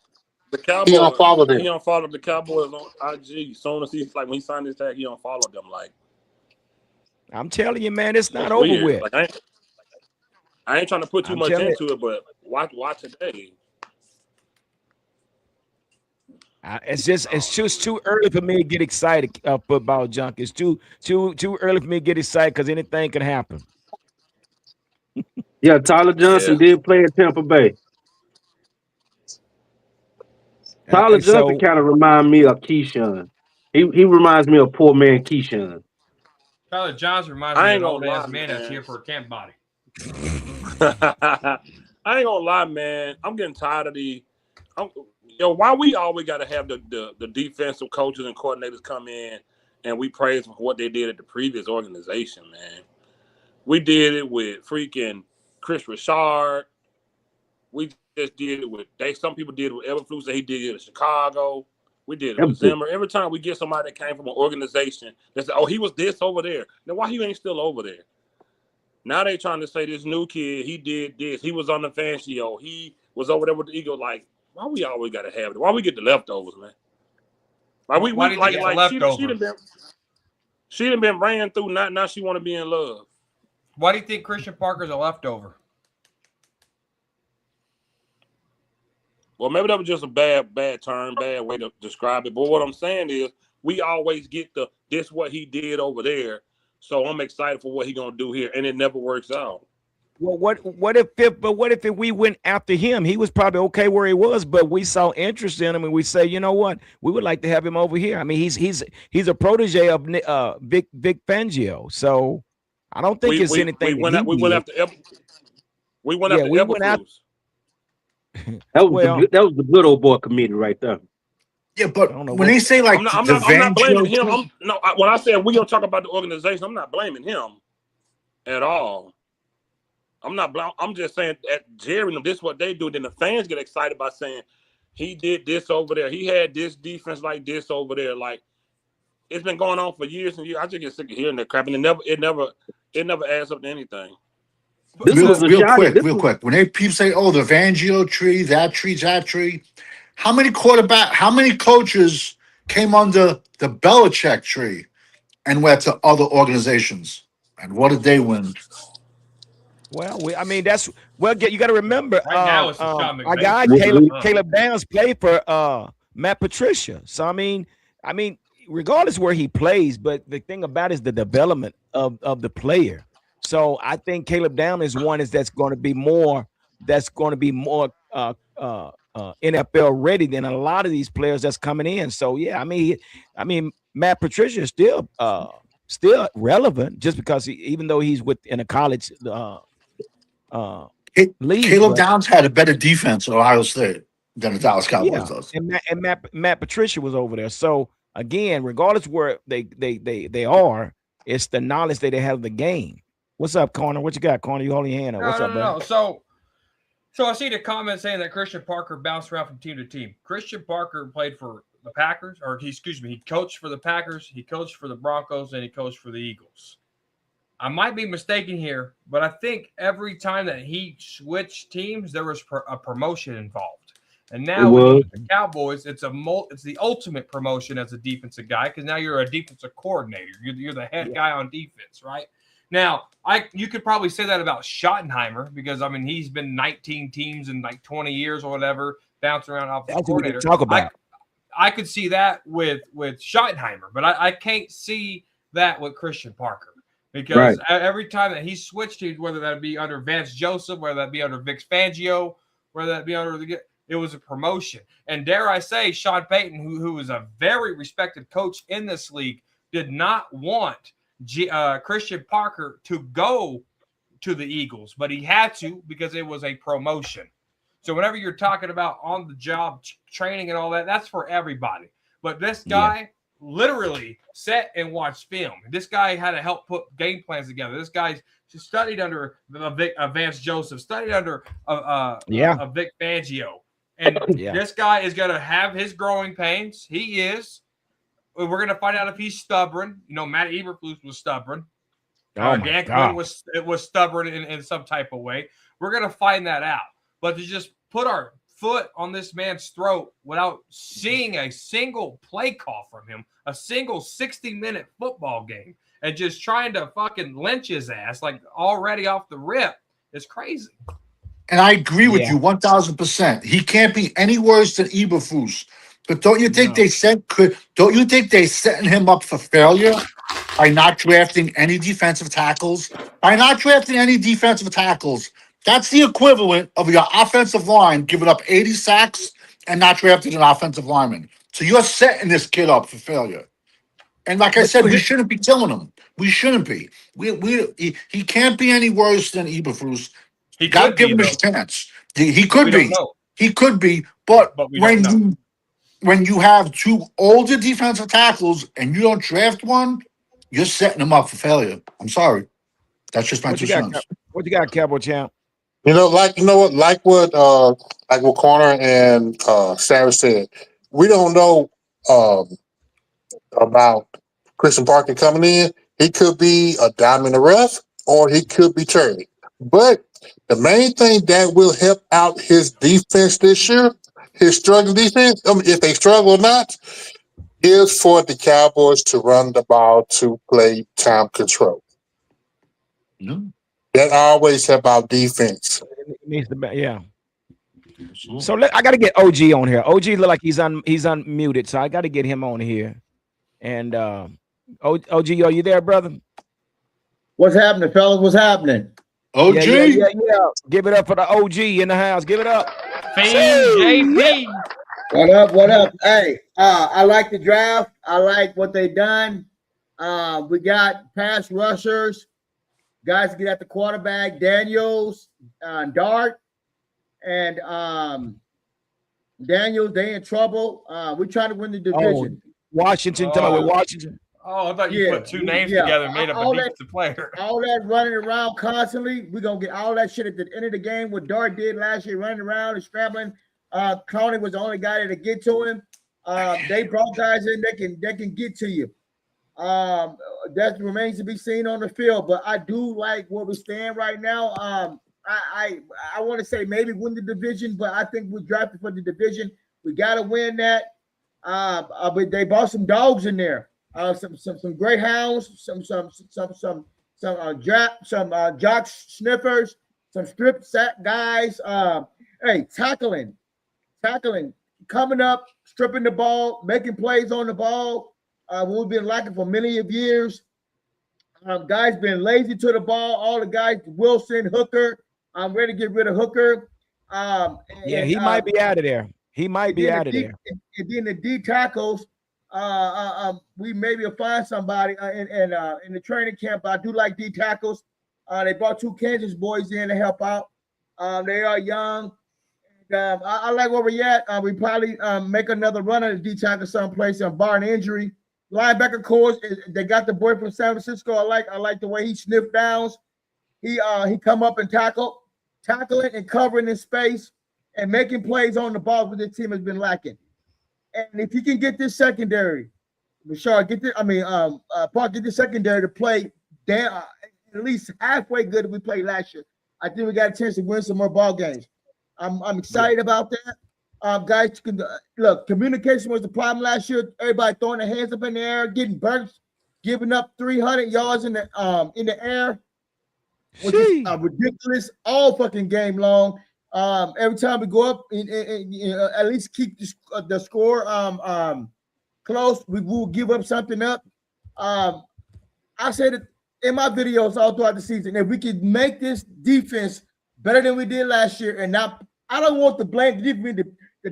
The Cowboys. He unfollowed them. He unfollowed the Cowboys on IG. Soon as when he signed his tag, he unfollowed them. I'm telling you, man, it's not over with. I ain't trying to put too much into it, but watch today. It's just too early for me to get excited. Football junk. It's too early for me to get excited because anything can happen. Yeah, Tyler Johnson did play in Tampa Bay. Tyler Johnson kind of reminds me of Keyshawn. He reminds me of poor man Keyshawn. Tyler Johnson reminds me of an old ass man that's here for a camp body. I ain't gonna lie, man. I'm getting tired of why we always got to have the defensive coaches and coordinators come in and we praise them for what they did at the previous organization, man. We did it with freaking Chris Richard. We just did it with some people did it with Eberflus that he did it in Chicago. We did it with Everything. Zimmer. Every time we get somebody that came from an organization that said, "Oh, he was this over there." Now why he ain't still over there? Now they trying to say this new kid, he did this. He was on the Fangio. He was over there with the Eagles. Like, why we always gotta have it? Why we get the leftovers, man? Like Why do you think it's a leftover? She done been ran through. Now she want to be in love. Why do you think Christian Parker's a leftover? Well, maybe that was just a bad term, bad way to describe it. But what I'm saying is, we always get this what he did over there. So I'm excited for what he gonna do here, and it never works out. Well, what if we went after him? He was probably okay where he was, but we saw interest in him, and we say, you know what, we would like to have him over here. I mean, he's a protege of Vic Fangio, so I don't think it's anything. We went after Eberflus. That was the good old boy committee right there. Yeah, but when they say like I'm not blaming him. When I said we gonna talk about the organization, I'm not blaming him at all. I'm just saying that Jerry, this is what they do. Then the fans get excited by saying he did this over there. He had this defense like this over there. Like, it's been going on for years and years. I just get sick of hearing that crap, and it never adds up to anything. Real quick. When people say, "Oh, the Fangio tree, that tree," how many coaches came under the Belichick tree and went to other organizations, and what did they win? Well, you got to remember, right now it's our guy Caleb Downs played for Matt Patricia. So I mean, regardless where he plays, but the thing about it is the development of the player. So I think Caleb Downs is one that's going to be more NFL ready than a lot of these players that's coming in. So yeah, I mean Matt Patricia is still relevant just because even though he's in a college league. Caleb Downs had a better defense at Ohio State than the Dallas Cowboys does. And Matt Patricia was over there. So again, regardless where they are, it's the knowledge that they have of the game. What's up, Corner? What you got, Corner? You holding your hand up. What's up, buddy? So I see the comment saying that Christian Parker bounced around from team to team. Christian Parker played for the Packers, he coached for the Packers, he coached for the Broncos, and he coached for the Eagles. I might be mistaken here, but I think every time that he switched teams, there was a promotion involved. And now with the Cowboys, it's the ultimate promotion as a defensive guy because now you're a defensive coordinator. You're the head guy on defense, right? Now, you could probably say that about Schottenheimer because, I mean, he's been 19 teams in like 20 years or whatever, bouncing around offensive coordinator. Talk about. I could see that with Schottenheimer, but I can't see that with Christian Parker. Because every time that he switched teams, whether that be under Vance Joseph, whether that be under Vic Fangio, whether that be under it was a promotion. And dare I say, Sean Payton, who is a very respected coach in this league, did not want Christian Parker to go to the Eagles, but he had to because it was a promotion. So whenever you're talking about on the job training and all that, that's for everybody. But this guy literally sat and watched film. This guy had to help put game plans together. This guy studied under Vance Joseph, studied under Vic Fangio. And this guy is going to have his growing pains. He is. We're going to find out if he's stubborn. You know, Matt Eberflus was stubborn. Dan Quinn was stubborn in some type of way. We're going to find that out. But to just put our foot on this man's throat without seeing a single play call from him, a single 60-minute football game, and just trying to fucking lynch his ass like already off the rip is crazy. And I agree with you 1,000%. He can't be any worse than Eberflus. But don't you think they setting him up for failure by not drafting any defensive tackles? That's the equivalent of your offensive line giving up 80 sacks and not drafting an offensive lineman. So you're setting this kid up for failure. And like I said, we shouldn't be killing him. We shouldn't be. He can't be any worse than Eberflus. He got to give him his chance. He could be. He could be. But when when you have two older defensive tackles and you don't draft one, you're setting them up for failure. I'm sorry. That's just my What two you got? cents. What you got, Cowboy Champ? Like what Corner and Savage said. We don't know about Christian Parker coming in. He could be a dime in the rough, or he could be traded. But the main thing that will help out his defense this year, his struggling defense, if they struggle or not, is for the Cowboys to run the ball to play time control. No. That always help out defense. It needs to be, yeah. So I got to get OG on here. OG look like he's unmuted, so I got to get him on here. And OG, are you there, brother? What's happening, fellas? What's happening? OG. Yeah. Give it up for the OG in the house. Give it up. Fiend JP. What up? Hey, I like the draft. I like what they done. We got pass rushers, guys to get at the quarterback, Daniels, Dart, and Daniels, they in trouble. We're trying to win the division. Washington, talking about Washington. Oh, I thought you put two names together and made up a defensive player. All that running around constantly, we're going to get all that shit at the end of the game. What Dart did last year, running around and scrambling. Clowney was the only guy to get to him. They brought guys in that can get to you. That remains to be seen on the field, but I do like where we stand right now. I want to say maybe win the division, but I think we're drafted for the division. We got to win that. But they brought some dogs in there. Some greyhounds, some jock sniffers, some strip sack guys. Hey, tackling, coming up, stripping the ball, making plays on the ball. We've been lacking for many of years. Guys been lazy to the ball. All the guys, Wilson, Hooker. I'm ready to get rid of Hooker. He might be out of there. He might be out of there. And then the D tackles. We maybe will find somebody in the training camp. I do like D tackles. They brought two Kansas boys in to help out. They are young. And, I like where we're at. We probably make another run at the D tackle someplace and barring injury. Linebacker course, they got the boy from San Francisco. I like the way he sniffed downs. He come up and tackling and covering in space and making plays on the ball where the team has been lacking. And if you can get this secondary, Park, get this secondary to play down at least halfway good as we played last year. I think we got a chance to win some more ball games. I'm excited about that. Guys, look, communication was the problem last year. Everybody throwing their hands up in the air, getting burnt, giving up 300 yards in the air, which is ridiculous all fucking game long. Every time we go up, at least keep the score close. We will give up something up. I said it in my videos all throughout the season. If we could make this defense better than we did last year, and not, I don't want the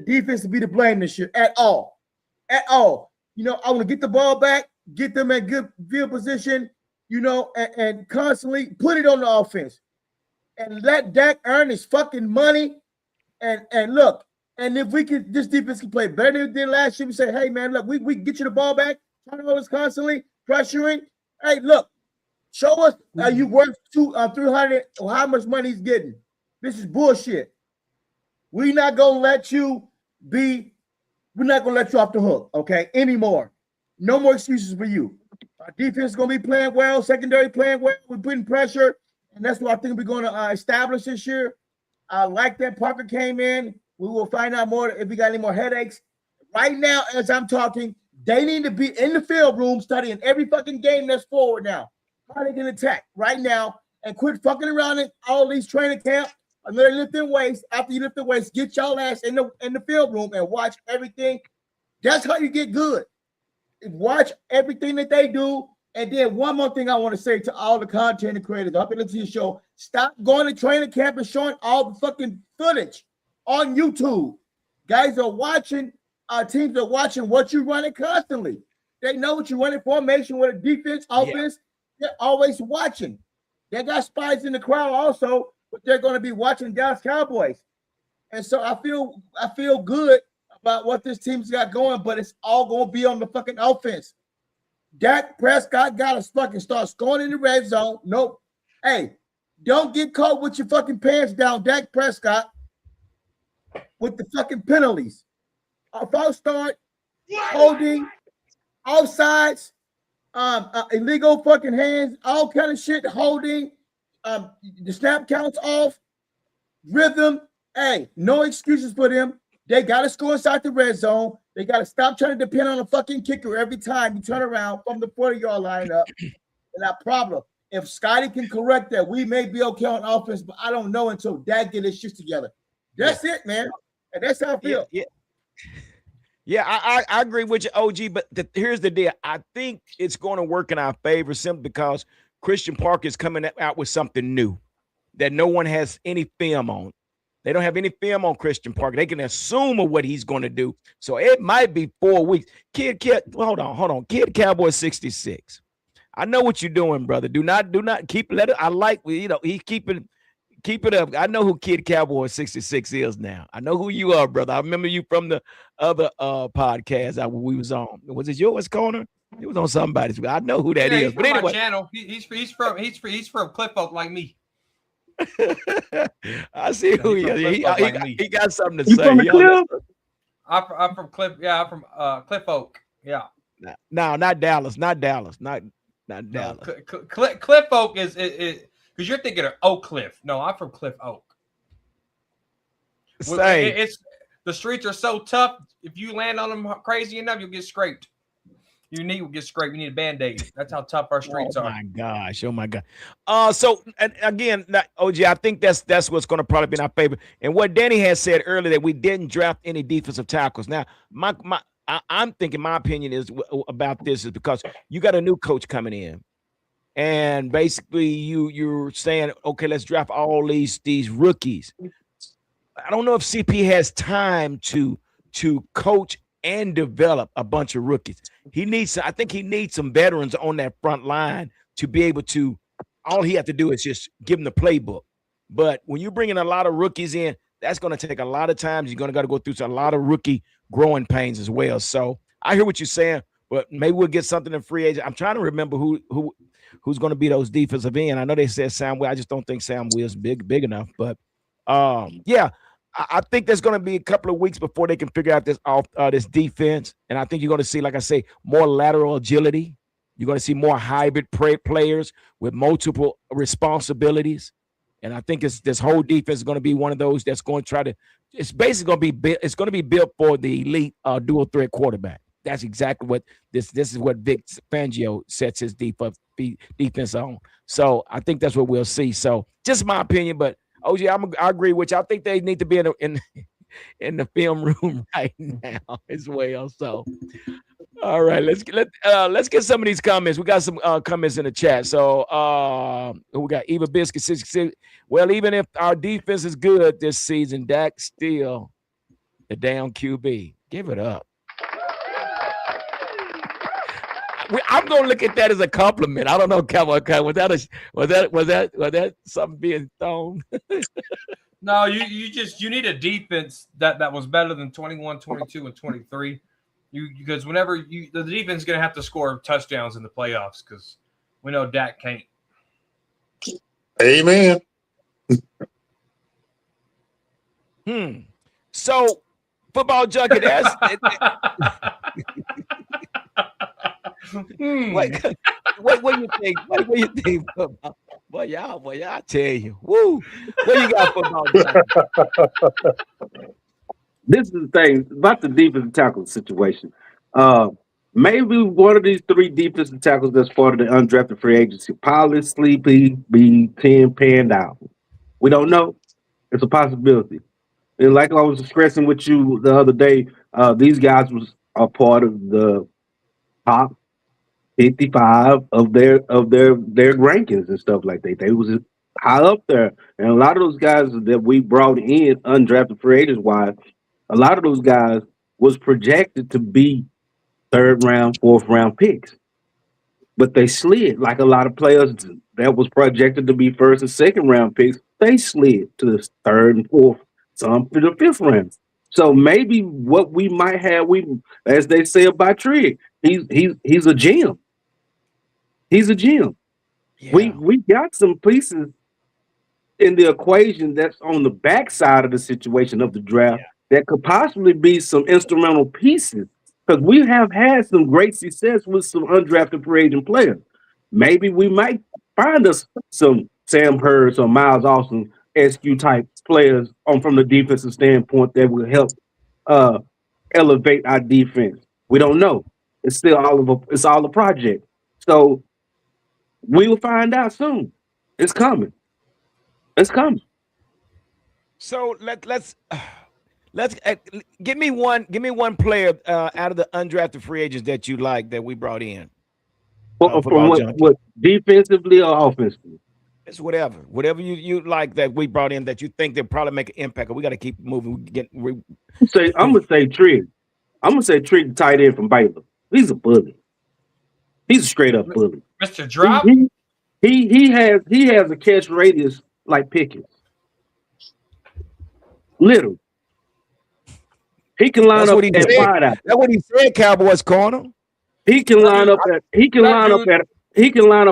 defense to be the blame this year at all. At all. I want to get the ball back, get them in good field position, and constantly put it on the offense. And let Dak earn his fucking money. And look, and if this defense can play better than it did last year, we say, hey man, look, we get you the ball back, turnovers constantly, pressuring. Hey, look, show us you worth 300 or how much money he's getting. This is bullshit. We're not gonna let you off the hook, okay, anymore. No more excuses for you. Our defense is gonna be playing well, secondary playing well, we're putting pressure. And that's what I think we're going to establish this year. I like that Parker came in. We will find out more if we got any more headaches. Right now, as I'm talking, they need to be in the field room studying every fucking game that's forward now. How they can attack right now and quit fucking around in all these training camp. Another lifting weights. After you lift the weights, get y'all ass in the field room and watch everything. That's how you get good. Watch everything that they do. And then one more thing I want to say to all the content creators up into your show: stop going to training camp and showing all the fucking footage on YouTube. Guys are watching, teams are watching what you're running constantly. They know what you're running, formation, with a defense, offense. Yeah. They're always watching. They got spies in the crowd also, but they're going to be watching Dallas Cowboys. And so I feel good about what this team's got going, but it's all going to be on the fucking offense. Dak Prescott got to fucking start scoring in the red zone. Nope. Hey, don't get caught with your fucking pants down, Dak Prescott, with the fucking penalties. False start, holding, offsides, illegal fucking hands, all kind of shit, holding, the snap counts off, rhythm. Hey, no excuses for them. They got to score inside the red zone. They got to stop trying to depend on a fucking kicker every time you turn around from the 40-yard line up. And that problem. If Scotty can correct that, we may be okay on offense, but I don't know until Dak get his shit together. That's it, man. And that's how I feel. Yeah, I agree with you, OG, but here's the deal. I think it's going to work in our favor simply because Christian Parker is coming out with something new that no one has any film on. They don't have any film on Christian Parker. They can assume of what he's going to do. So it might be 4 weeks. Hold on. Kid Cowboy 66. I know what you're doing, brother. Do not let it. I like, he's keep it up. I know who Kid Cowboy 66 is now. I know who you are, brother. I remember you from the other podcast we was on. Was it yours, Corner? It was on somebody's. I know who that is. But anyway, my channel. He's from Cliff Oak like me. I see who he is. He got something to You say. from the Cliff? I'm from Cliff. Yeah, I'm from Cliff Oak. Yeah. No, not Dallas. Not Dallas. Cliff Oak is because you're thinking of Oak Cliff. No, I'm from Cliff Oak. It's the streets are so tough. If you land on them crazy enough, you'll get scraped. Your knee will get scraped. You need a Band-Aid. That's how tough our streets are. Oh my gosh. So and again, OG, I think that's what's going to probably be in our favor. And what Danny has said earlier that we didn't draft any defensive tackles. Now, I'm thinking my opinion is about this is because you got a new coach coming in, and basically you're saying, okay, let's draft all these rookies. I don't know if CP has time to coach and develop a bunch of rookies. I think he needs some veterans on that front line to be able to. All he has to do is just give them the playbook. But when you're bringing a lot of rookies in, that's going to take a lot of time. You're going to go through a lot of rookie growing pains as well. So I hear what you're saying, but maybe we'll get something in free agent. I'm trying to remember who's going to be those defensive end. I know they said Sam Will. I just don't think Sam Will's big enough. But yeah, I think there's going to be a couple of weeks before they can figure out this defense. And I think you're going to see, like I say, more lateral agility. You're going to see more hybrid players with multiple responsibilities. And I think this whole defense is going to be one of those that's going to try to. It's basically going to be built for the elite dual threat quarterback. That's exactly what this is. What Vic Fangio sets his defense on. So I think that's what we'll see. So just my opinion, but OG, I agree with you. I think they need to be in the film room right now as well. So. All right, let's get some of these comments. We got some comments in the chat. So we got Eva Biscuit 66. Well, even if our defense is good this season, Dak still the damn QB. Give it up. I'm gonna look at that as a compliment. I don't know, Cowboy. Was that something being thrown? No, you need a defense that was better than 21, 22, and 23. Because whenever the defense is going to have to score touchdowns in the playoffs because we know Dak can't. Amen. So, football junkie, what do you think? What do you think? Boy, y'all tell you. Woo. What you got, football junkie? This is the thing about the defensive tackle situation. Maybe one of these 3 defensive tackles that's part of the undrafted free agency possibly be 10 panned out. We don't know. It's a possibility. And like I was expressing with you the other day, these guys was a part of the top 55 of their rankings and stuff like that. They was high up there. And a lot of those guys that we brought in undrafted free agents wise, a lot of those guys was projected to be 3rd round, 4th round picks, but they slid like a lot of players that was projected to be 1st and 2nd round picks. They slid to the 3rd and 4th, some to the 5th round. So maybe what we might have, as they say about Trigg, he's a gem. He's a gem. Yeah. We got some pieces in the equation that's on the backside of the situation of the draft that could possibly be some instrumental pieces. Because we have had some great success with some undrafted free agent players. Maybe we might find us some Sam Hurst or Miles Austin SQ type players from the defensive standpoint that will help elevate our defense. We don't know. It's still it's all a project. So we will find out soon. It's coming. It's coming. So let's give me one player out of the undrafted free agents that you like that we brought in. From what defensively or offensively? It's whatever you like that we brought in that you think they'll probably make an impact. We got to keep moving. I'm gonna say Trigg. I'm gonna say Trigg, tight end from Baylor. He's a bully. He's a straight up bully. Mr. Drop. He has a catch radius like Pickens. Little. He can line up at wide out. That's what he said, Cowboys corner. He can line up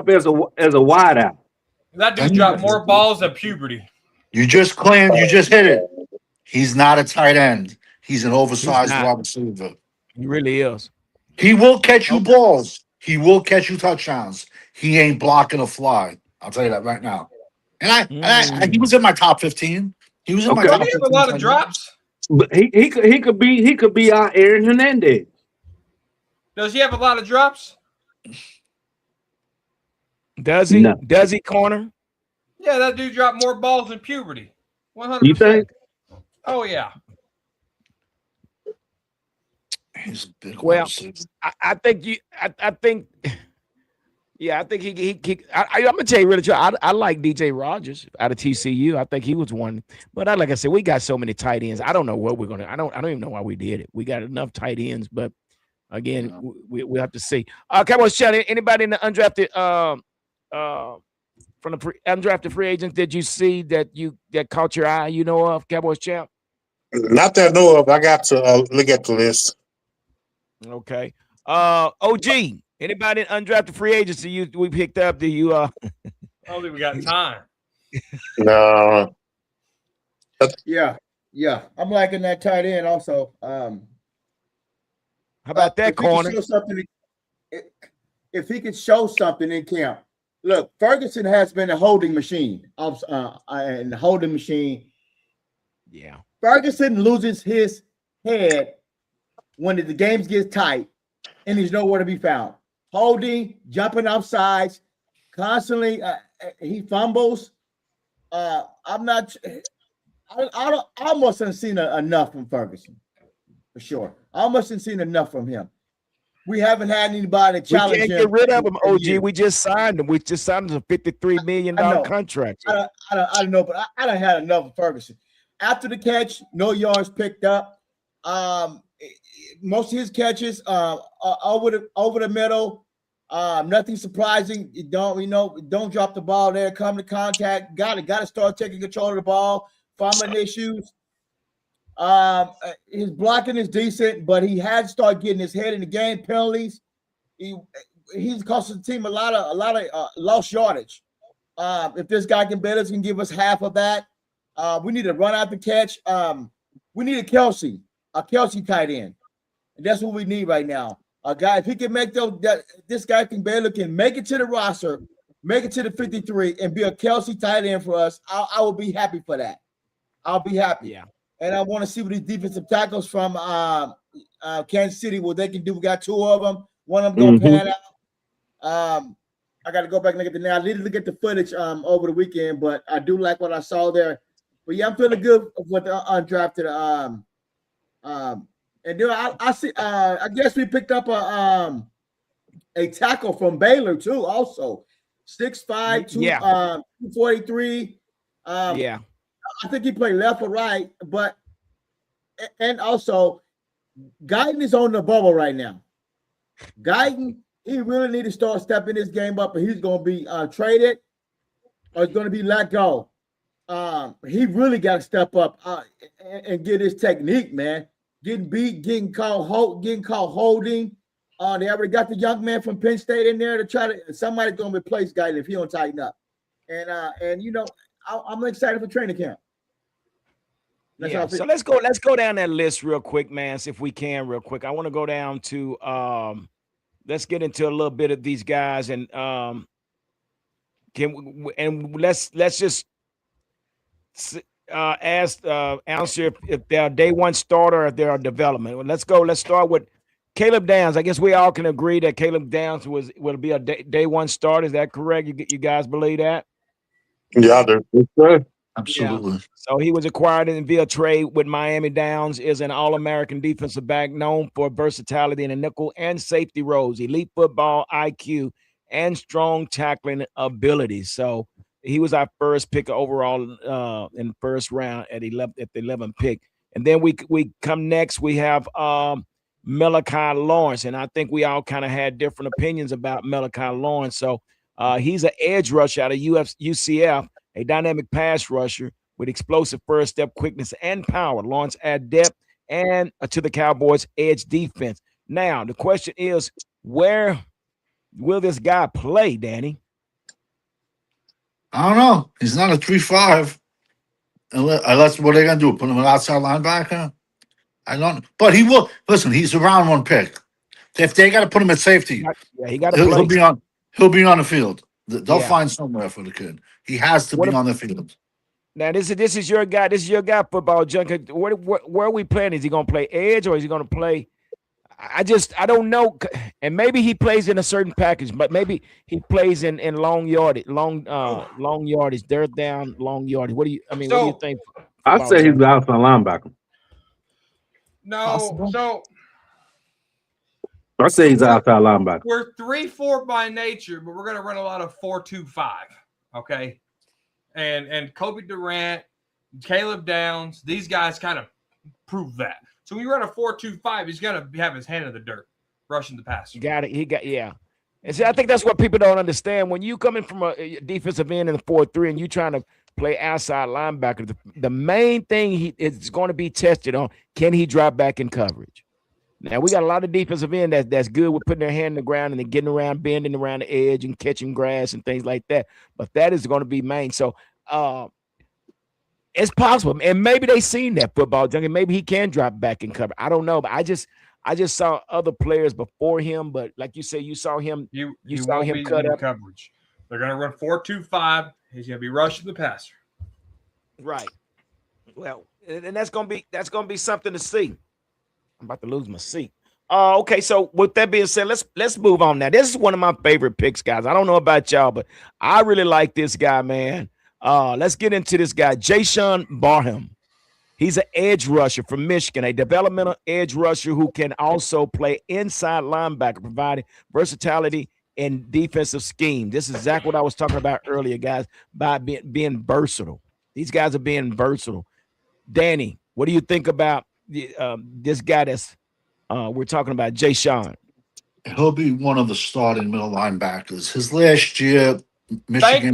as a wide out. That dude dropped more balls than puberty. You just hit it. He's not a tight end. He's an oversized wide receiver. He really is. He will catch you balls. He will catch you touchdowns. He ain't blocking a fly. I'll tell you that right now. And he was in my top 15. He was in my top 15. He have a lot of drops. But he could be our Aaron Hernandez. Does he have a lot of drops? Does he? No. Does he, corner? Yeah, that dude dropped more balls than puberty. 100%. You think? Oh yeah. He's a big well, I think he. Yeah, I think he I'm gonna tell you really true. I like DJ Rogers out of TCU. I think he was one. But like I said, we got so many tight ends. I don't know what we're gonna. I don't even know why we did it. We got enough tight ends, but again, we have to see. Cowboys chat. Anybody in the undrafted from the undrafted free agents did you see that caught your eye? You know of Cowboys champ? Not that I know of. I got to look at the list. Okay. OG. Anybody in undrafted free agency we picked up? Do you I don't think we got time. No. Yeah. I'm liking that tight end also. How about that corner? If he could show something in camp. Look, Ferguson has been a holding machine. And the holding machine. Yeah. Ferguson loses his head when the games get tight and he's nowhere to be found. Holding, jumping off sides, constantly. He fumbles. I almost haven't seen enough from Ferguson, for sure. I almost haven't seen enough from him. We haven't had anybody challenge him. We can't get rid of him, OG. We just signed him. We just signed him a $53 million contract. I don't know, but I don't have enough of Ferguson. After the catch, no yards picked up. Most of his catches over the middle. Nothing surprising. Don't drop the ball there. Come to contact. Got to start taking control of the ball. Fumbling issues. His blocking is decent, but he had to start getting his head in the game. Penalties. He's costing the team a lot of lost yardage. If this guy can give us half of that, we need to run out the catch. We need a Kelsey tight end. And that's what we need right now. A guy, if he can make this guy can make it to the roster, make it to the 53, and be a Kelsey tight end for us, I will be happy for that. I'll be happy. Yeah. And I want to see what these defensive tackles from Kansas City, what they can do. We got two of them. One of them going to pan out. I got to go back and look at the now. I didn't look at the footage over the weekend, but I do like what I saw there. But yeah, I'm feeling good with the undrafted. And then I see. I guess we picked up a tackle from Baylor too. Also, 6'5", 243. Yeah. I think he played left or right, and also Guyton is on the bubble right now. Guyton, he really need to start stepping this game up, and he's going to be traded or he's going to be let go. he really got to step up and get his technique, man. Getting beat, getting called holding. They already got the young man from Penn State in there to try to. Somebody's gonna replace guys if he don't tighten up. And you know, I'm excited for training camp. Yeah, so let's go down that list real quick, man. See if we can real quick. I want to go down to let's get into a little bit of these guys and let's just answer if they're a day one starter or if they're a development. Well, let's start with Caleb Downs. I guess we all can agree that Caleb Downs will be a day one starter. Is that correct? You guys believe that? Yeah, I do. Yes, sir. Absolutely. Yeah. So he was acquired via trade with Miami. Downs is an All-American defensive back known for versatility in the nickel and safety roles, elite football IQ, and strong tackling ability. So he was our first pick overall in the first round at the 11th pick. And then we come next. We have Malachi Lawrence, and I think we all kind of had different opinions about Malachi Lawrence. So he's an edge rusher out of UCF. A dynamic pass rusher with explosive first step quickness and power. Lawrence add depth and to the Cowboys' edge defense. Now, the question is, where will this guy play, Danny? I don't know. He's not a 3-5. Unless what are they gonna do? Put him an outside linebacker? I don't. But he will. Listen, he's a round one pick. If they got to put him at safety, he got to play. He'll be on the field. They'll Yeah. find somewhere for the kid. He has to be on the field. Now this is your guy. This is your guy, football junkie. Where are we playing? Is he going to play edge or is he going to play? I don't know. And maybe he plays in a certain package, but maybe he plays in long yardage, third down, long yardage. What do you think? I say he's the outside linebacker. No, so I say he's outside linebacker. We're 3-4 by nature, but we're going to run a lot of 4-2-5. Okay, and Kobe Durant, Caleb Downs, these guys kind of prove that. So when you run a 4-2-5, he's going to have his hand in the dirt, rushing the passer. Yeah. And see, I think that's what people don't understand. When you coming from a defensive end in the 4-3 and you trying to play outside linebacker, the main thing is going to be tested on, can he drop back in coverage? Now, we got a lot of defensive end that's good with putting their hand in the ground and then getting around, bending around the edge and catching grass and things like that. But that is going to be main. So it's possible. And maybe they seen that, football junkie. Maybe he can drop back in cover. I don't know. But I just saw other players before him. But like you said, you saw him. You saw him cut up coverage. They're going to run 4-2-5. He's going to be rushing the passer. Right. Well, and that's going to be something to see. I'm about to lose my seat. Okay, so with that being said, let's move on now. This is one of my favorite picks, guys. I don't know about y'all, but I really like this guy, man. Let's get into this guy, Jason Barham. He's an edge rusher from Michigan, a developmental edge rusher who can also play inside linebacker, providing versatility in defensive scheme. This is exactly what I was talking about earlier, guys, by being versatile. These guys are being versatile. Danny, what do you think about this guy that's we're talking about, Jay Sean? He'll be one of the starting middle linebackers. His last year, Michigan,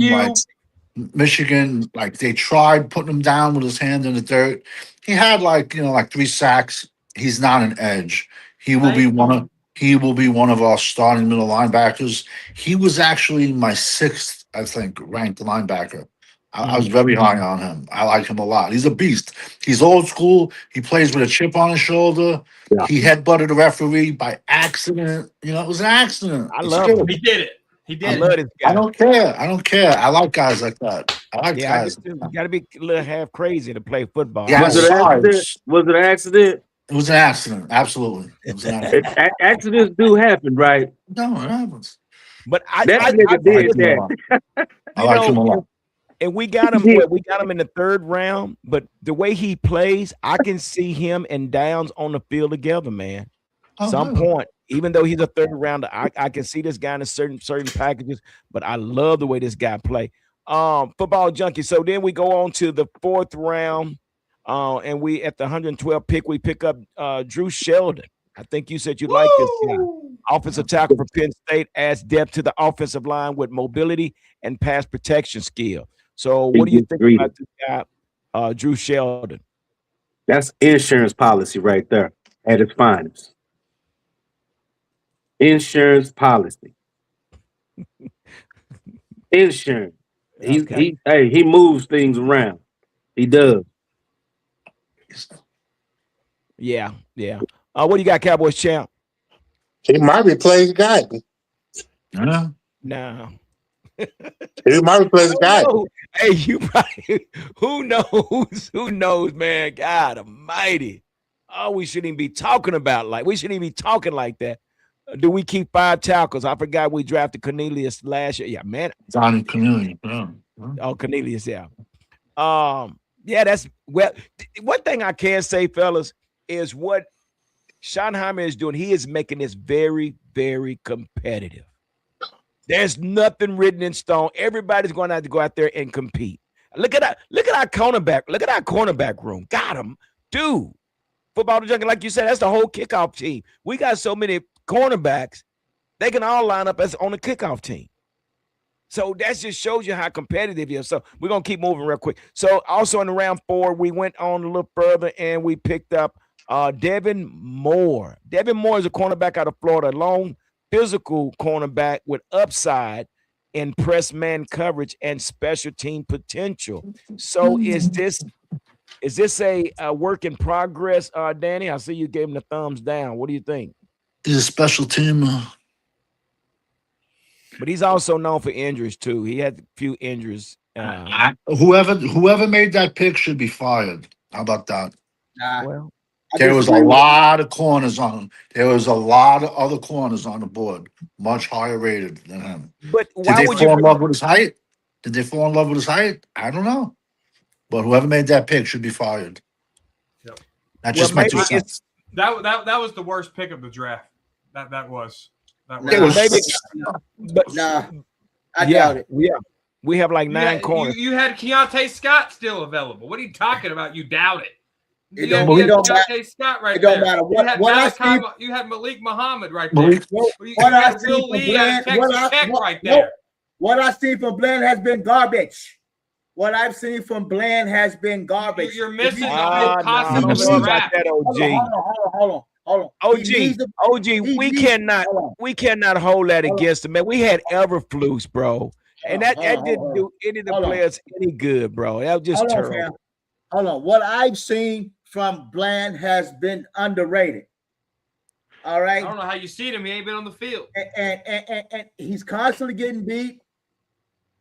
they tried putting him down with his hand in the dirt. He had like 3 sacks. He's not an edge. He will be one of our starting middle linebackers. He was actually my 6th, I think, ranked linebacker. I was very high on him. I like him a lot. He's a beast. He's old school. He plays with a chip on his shoulder. Yeah. He headbutted a referee by accident. It was an accident. I love him. He did it. I love this guy. I don't care. I like guys like that. I like guys. You got to be a little half crazy to play football. Yeah, was it an accident? It was an accident. Absolutely. It was an accident. Accidents do happen, right? No, it happens. But I like him a lot. And we got him in the 3rd round, but the way he plays, I can see him and Downs on the field together, man. Some point, even though he's a 3rd rounder, I can see this guy in a certain packages, but I love the way this guy play. Football junkie. So then we go on to the 4th round, and we at the 112 pick, we pick up Drew Sheldon. I think you said you like this guy. Offensive tackle for Penn State, adds depth to the offensive line with mobility and pass protection skill. So He what do you gets think greedy. about this guy, Drew Sheldon? That's insurance policy right there at its finest. Insurance policy. Insurance. Okay. He moves things around. He does. Yeah. What do you got, Cowboys champ? He might replace Guyton. Yeah. Nah. He might replace Guyton. No. Hey, you probably who knows? Who knows, man? God almighty. Oh, we shouldn't even be talking about we shouldn't even be talking like that. Do we keep 5 tackles? I forgot we drafted Cornelius last year. Yeah, man. Johnny Cornelius. Yeah. Oh, Cornelius, yeah. Yeah, that's well. One thing I can say, fellas, is what Schottenheimer is doing. He is making this very, very competitive. There's nothing written in stone. Everybody's going to have to go out there and compete. Look at our cornerback. Look at our cornerback room. Got him, dude. Football to junkie, like you said, that's the whole kickoff team. We got so many cornerbacks, they can all line up as on the kickoff team. So that just shows you how competitive he is. So we're gonna keep moving real quick. So also in the round 4, we went on a little further and we picked up Devin Moore. Devin Moore is a cornerback out of Florida, long physical cornerback with upside in press man coverage and special team potential. So is this a work in progress, Danny? I see you gave him the thumbs down. What do you think? He's a special team. But he's also known for injuries too. He had a few injuries. Whoever made that pick should be fired. How about that? Well, There was a lot of corners on him. There was a lot of other corners on the board, much higher rated than him. but Did why they would you? fall in love with his height? Did they fall in love with his height? I don't know. But whoever made that pick should be fired. Yep. That's just my maybe 2 cents. That was the worst pick of the draft. That was. Maybe, but Nah, I yeah, doubt it. we have like 9 corners. You had Keontae Scott still available. What are you talking about? You doubt it. It You had don't matter. Keontae Scott right It don't there. matter. You had Malik Muhammad right there. Malik- You What I had see Will from Lee Bland, out of Texas Tech right there. What I see from Bland has been garbage. What I've seen from Bland has been garbage. You're missing the Ah, whole concept no, of don't the know about draft. that, OG. Hold on. We cannot hold that against him, man. We had Everflus, bro, and that didn't do any of the players any good, bro. That was just terrible. Hold on. What I've seen from Bland has been underrated. All right. I don't know how you see him. He ain't been on the field. And he's constantly getting beat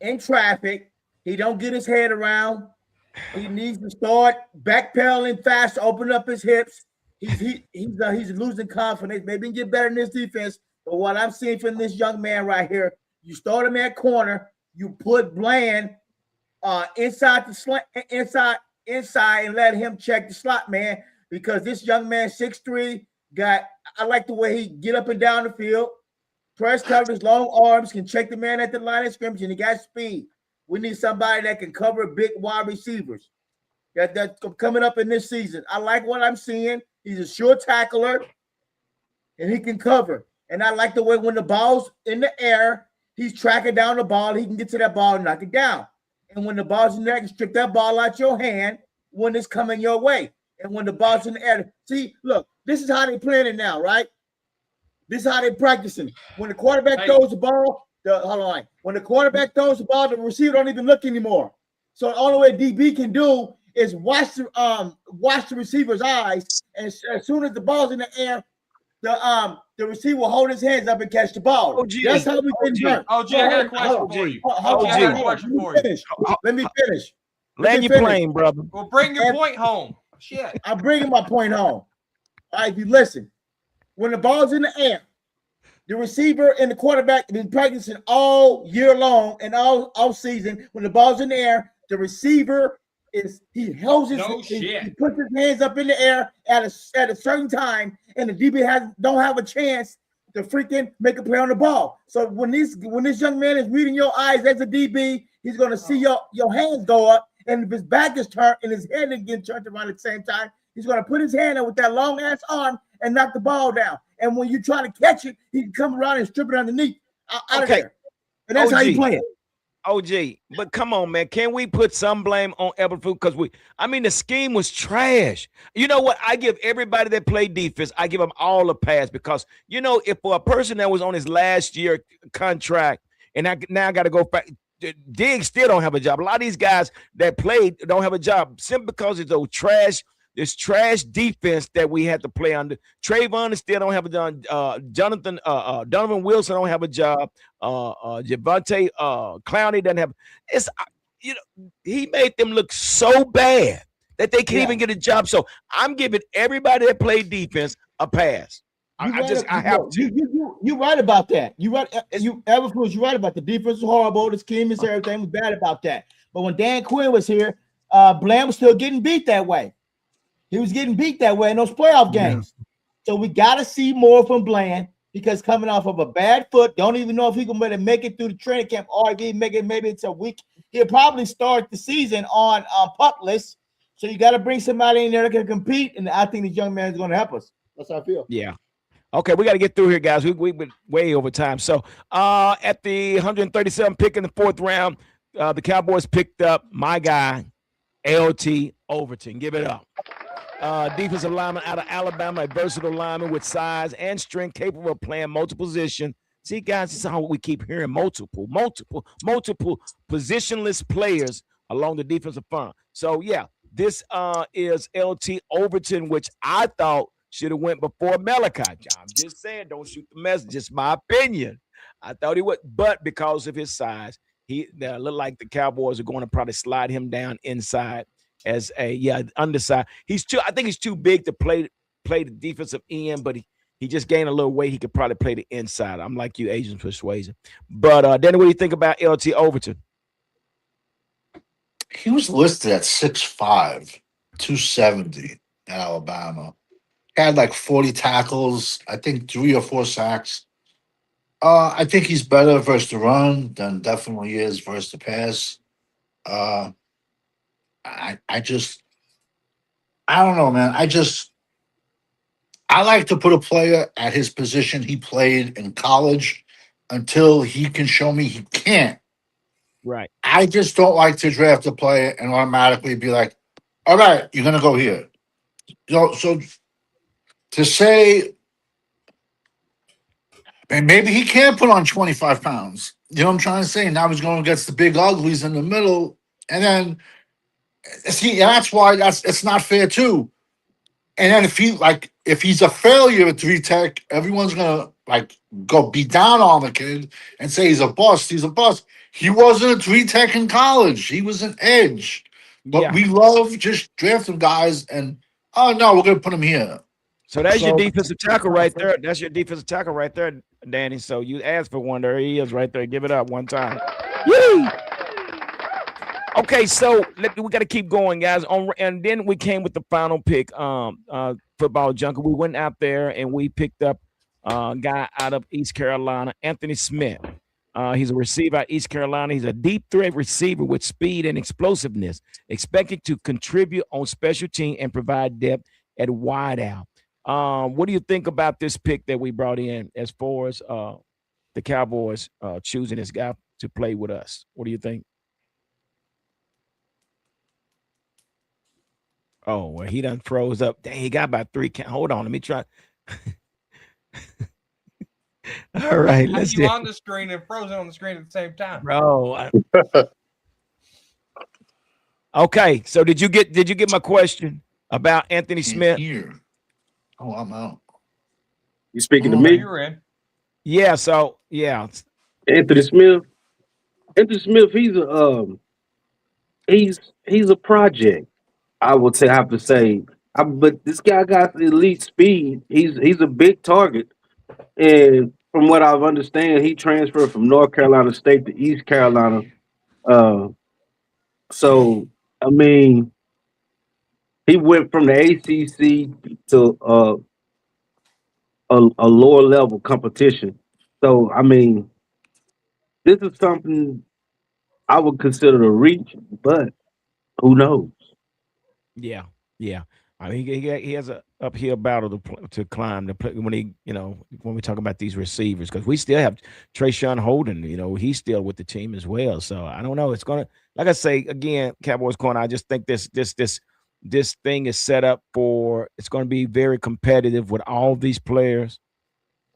in traffic. He don't get his head around. He needs to start backpedaling fast, open up his hips. He's losing confidence. Maybe he can get better in this defense. But what I'm seeing from this young man right here, you start him at corner, you put Bland inside the slant, inside, and let him check the slot, man. Because this young man, 6'3", I like the way he get up and down the field, press coverage, long arms, can check the man at the line of scrimmage, and he got speed. We need somebody that can cover big wide receivers. That's coming up in this season. I like what I'm seeing. He's a sure tackler, and he can cover. And I like the way when the ball's in the air, he's tracking down the ball. He can get to that ball and knock it down. And when the ball's in there, you can strip that ball out your hand when it's coming your way. And when the ball's in the air, see, look, this is how they playing it now, right? This is how they practicing. When the quarterback throws the ball, when the quarterback throws the ball, the receiver don't even look anymore. So the only way DB can do is watch the receiver's eyes, and as soon as the ball's in the air, the receiver will hold his hands up and catch the ball. That's how we can burn. I got a question for you. I got a question for you. Let me finish. Land your plane, brother. Well, bring your point home. Shit. I'm bringing my point home. All right, if you listen, when the ball's in the air, the receiver and the quarterback have been practicing all year long and all season. When the ball's in the air, the receiver he puts his hands up in the air at a certain time, and the DB don't have a chance to freaking make a play on the ball. So when this young man is reading your eyes as a DB, he's gonna see your hands go up, and if his back is turned and his head is getting turned around at the same time, he's gonna put his hand up with that long ass arm and knock the ball down. And when you try to catch it, he can come around and strip it underneath out of there. And that's how you play it. OG, but come on, man. Can we put some blame on Eberflus? Because the scheme was trash. You know what? I give everybody that played defense, I give them all a pass because, if for a person that was on his last year contract and I now got to go back, Diggs still don't have a job. A lot of these guys that played don't have a job simply because it's those trash. This trash defense that we had to play under. Trayvon still don't have a job. Donovan Wilson don't have a job. Javante Clowney doesn't have. It's he made them look so bad that they can't even get a job. So I'm giving everybody that played defense a pass. I have to. You're right about that. You're right. Eberflus, you're right about the defense was horrible. The scheme and everything was bad about that. But when Dan Quinn was here, Bland was still getting beat that way. He was getting beat that way in those playoff games. So we got to see more from Bland because coming off of a bad foot, don't even know if he can make it through the training camp or if he make it, maybe it's a week. He'll probably start the season on pup list. So you got to bring somebody in there that can compete, and I think this young man is going to help us. That's how I feel. Yeah. Okay, we got to get through here, guys. We've been way over time. So at the 137 pick in the 4th round, the Cowboys picked up my guy, LT Overton. Give it up. Defensive lineman out of Alabama, a versatile lineman with size and strength, capable of playing multiple positions. See, guys, this is how we keep hearing multiple positionless players along the defensive front. So, yeah, this is LT Overton, which I thought should have went before Malachi. I'm just saying, don't shoot the messenger. Just my opinion. I thought he would, but because of his size, he looked like the Cowboys are going to probably slide him down inside as underside. I think he's too big to play the defensive end, but he just gained a little weight. He could probably play the inside. I'm like you, Asian persuasion. But Danny, what do you think about LT Overton? He was listed at 6'5", 270 at Alabama. Had like 40 tackles, I think 3 or 4 sacks. I think he's better versus the run than definitely is versus the pass. I don't know, man. I like to put a player at his position he played in college until he can show me he can't. Right. I just don't like to draft a player and automatically be like, all right, you're going to go here. So to say, and maybe he can put on 25 pounds. You know what I'm trying to say? Now he's going against the big uglies in the middle. And then, see, that's why it's not fair too. And then if he's a failure at 3 tech, everyone's gonna go be down on the kid and say he's a bust. He's a bust. He wasn't a 3 tech in college. He was an edge. But we love just drafting guys and we're gonna put him here. So that's your defensive tackle right there. That's your defensive tackle right there, Danny. So you asked for one. There he is right there. Give it up one time. Yay! Okay, so we got to keep going, guys. And then we came with the final pick, Football Junkie. We went out there and we picked up a guy out of East Carolina, Anthony Smith. He's a receiver at East Carolina. He's a deep threat receiver with speed and explosiveness, expected to contribute on special team and provide depth at wideout. What do you think about this pick that we brought in as far as the Cowboys choosing this guy to play with us? What do you think? Oh, well, he done froze up. Dang, he got about 3 counts. Hold on, let me try. All right, let's you on the screen and frozen on the screen at the same time, bro. Okay, so did you get my question about Anthony Smith? Here. Oh, I'm out. You speaking to me? You're in. Yeah. So yeah, Anthony Smith. Anthony Smith. He's a project. I would have to say, but this guy got elite speed. He's a big target, and from what I've understand, he transferred from North Carolina State to East Carolina. So I mean, he went from the ACC to a lower level competition. So I mean, this is something I would consider a reach, but who knows? Yeah. I mean, he has a uphill battle to climb when when we talk about these receivers, because we still have Trayshawn Holden. He's still with the team as well. So I don't know. It's gonna, like I say again, Cowboys corner. I just think this thing is set up for, it's going to be very competitive with all these players,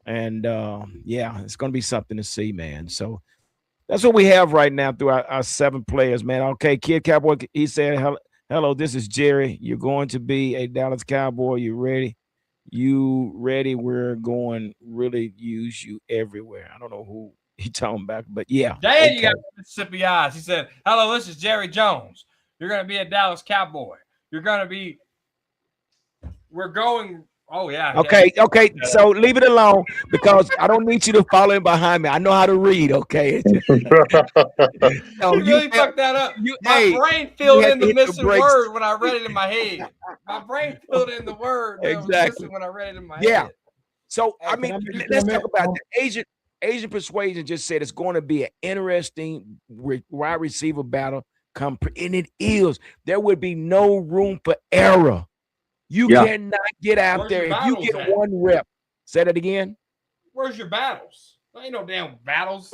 and yeah, it's going to be something to see, man. So that's what we have right now through our 7 players, man. Okay, Kid Cowboy, he said, hello, this is Jerry. You're going to be a Dallas Cowboy. You ready? You ready? We're going really use you everywhere. I don't know who he talking about, but yeah. Dan, you got Mississippi eyes. He said, hello, this is Jerry Jones. You're going to be a Dallas Cowboy. You're going to be, we're going, oh, yeah. Okay. So leave it alone, because I don't need you to follow in behind me. I know how to read, okay? No, you really fucked that up. My brain filled in the missing word when I read it in my head. My brain filled in the word exactly when I read it in my head. So, I mean, let's talk about the Asian Persuasion just said it's going to be an interesting wide receiver battle. And it is. There would be no room for error. You cannot get out there. If you get one rep, say that again. Where's your battles? There ain't no damn battles.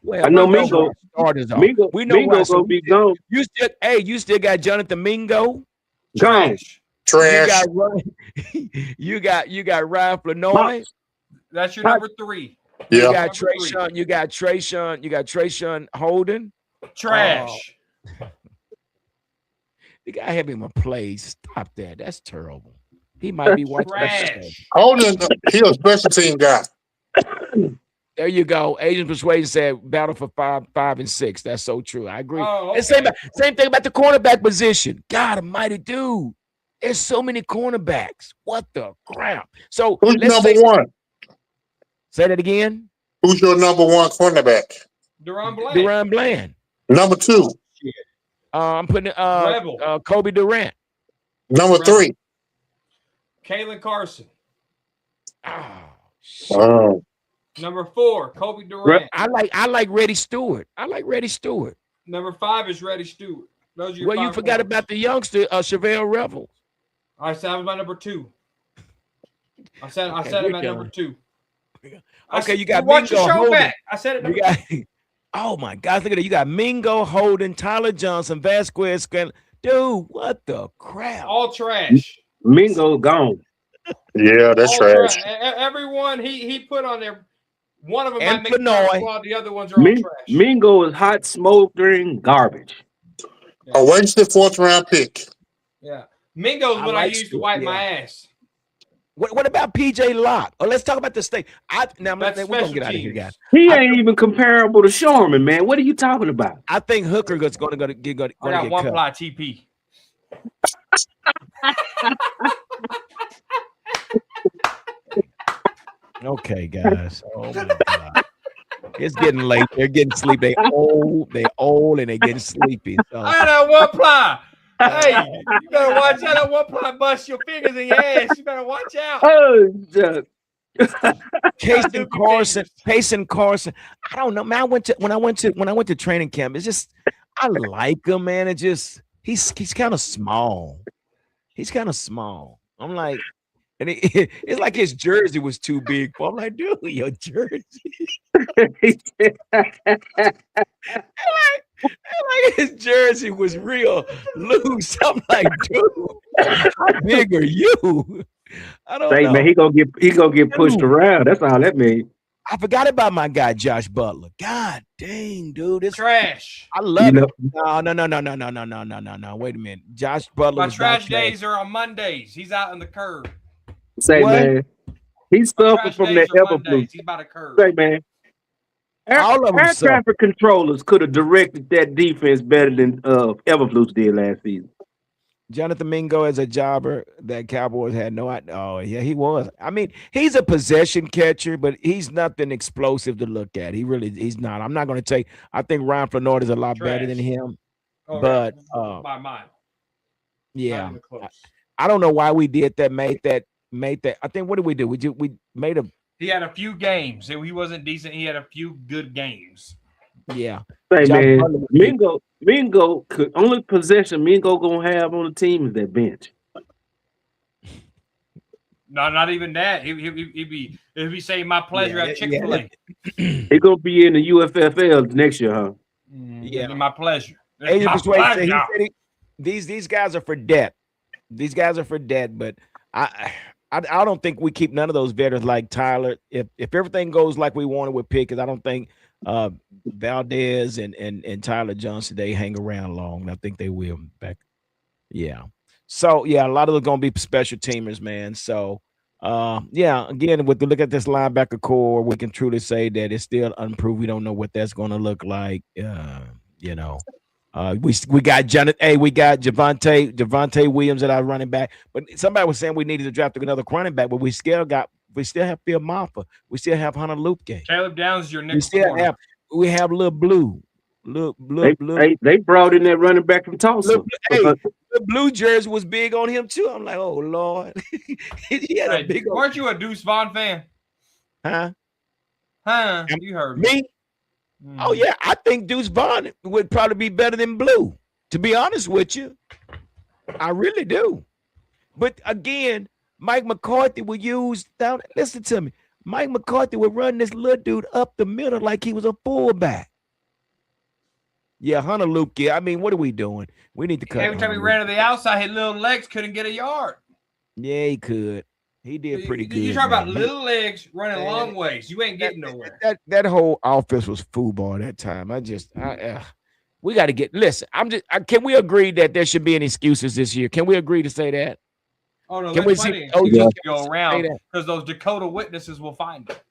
Well, I know Mingo. We know Mingo's gonna be gone. You still got Jonathan Mingo. Trash. You got Ryan Flanoy. That's your number 3. Yeah. You got Trayshawn. You got Trayshawn Holden. Trash. The guy had him a play. Stop that. That's terrible. He might be watching that. Holden, he's a special team guy. There you go. Asian Persuasion said battle for 5 and 6. That's so true. I agree. Oh, okay. And same thing about the cornerback position. God almighty, dude. There's so many cornerbacks. What the crap? So who's number 1? Say that again. Who's your number 1 cornerback? Deron Bland. Number 2. I'm putting Kobe Durant. Number 3. Kalen Carson. Oh. Number 4, Kobe Durant. I like Reddy Stewart. Number 5 is Reddy Stewart. Those are your you forgot about the youngster, Chevelle Revel. I said I was my number 2. I said him at number 2. Okay, you got watch Mingo your show Holden. back. I said it. Oh my gosh, look at that. You got Mingo, Holden, Tyler Johnson, Vasquez. Dude, what the crap? All trash. Mingo gone. Yeah, that's trash. Everyone he put on there, one of them and might make the squad, the other ones are all trash. Mingo is hot, smoldering garbage. Yeah. A wasted 4th round pick. Yeah. Mingo's what I used to wipe my ass. What about PJ Locke? Oh, let's talk about the state. We're gonna get out of here, guys. He ain't even comparable to Sherman, man. What are you talking about? I think Hooker is going to get cut. I got one ply TP. Okay, guys. Oh my God. It's getting late. They're getting sleepy. They old, and they getting sleepy. So. I got one ply. Hey, you better watch out. That one ply bust your fingers in your ass. You better watch out. Oh, Payson Carson. I don't know, man. When I went to training camp, it's just I like him, man. It just he's kind of small. I'm like, and it's like his jersey was too big for him. I'm like, dude, your jersey. like his jersey was real loose. I'm like, dude, how big are you? I don't know. Man, he gonna get pushed around. That's all that means. I forgot about my guy Josh Butler. God dang, dude, it's trash. I love it. No. Wait a minute, Josh Butler. My trash days are on Mondays. He's out in the curb. Man, he's suffering from that Everflux. He's about to curve. Say, man, air traffic controllers could have directed that defense better than Everflux did last season. Jonathan Mingo as a jobber that Cowboys had no idea. Oh, yeah, he was. I mean, he's a possession catcher, but he's nothing explosive to look at. He's not. I'm not going to take. I think Ryan Flanoy is a lot better than him. Oh, but by mile. Yeah, I don't know why we did that. Made that. I think what did we do? We made a. He had a few games. He wasn't decent. He had a few good games. Yeah. Say, man, Mingo could only possession Mingo gonna have on the team is that bench. not even that. He'd be saying my pleasure at Chick-fil-A. He's gonna be in the UFFL next year, huh? Yeah. My pleasure. Agent My Persuade said pleasure. these guys are for debt. These guys are for debt, but I don't think we keep none of those veterans like Tyler. If everything goes like we wanted with Pickett, I don't think Valdez and Tyler Johnson, they hang around long. I think they will back. Yeah. So yeah, a lot of them gonna be special teamers, man. So yeah, again, with the look at this linebacker core, we can truly say that it's still unproved. We don't know what that's gonna look like. You know. We got Jonathan. Hey, we got Javonte Williams at our running back. But somebody was saying we needed to draft another running back, but we still have Phil Maffa. We still have Hunter Lupke. Caleb Downs is your next corner. We have Lil Blue. They brought in that running back from Tulsa. The blue jersey was big on him too. I'm like, oh Lord. He had a big. Weren't you a Deuce Vaughn fan? Huh? You heard me. Oh yeah, I think Deuce Vaughn would probably be better than Blue. To be honest with you, I really do. But again, Mike McCarthy would use down. Listen to me. Mike McCarthy would run this little dude up the middle like he was a fullback. Yeah, Hunter Lupke. I mean, what are we doing? We need to cut. Every time he ran to the outside, his little legs couldn't get a yard. Yeah, he could. He did pretty good. You talk about little legs running long ways. You ain't getting nowhere. That whole offense was football that time. We got to listen. Can we agree that there should be any excuses this year? Can we agree to say that? Oh no, can there's we plenty to go around because those Dakota witnesses will find it.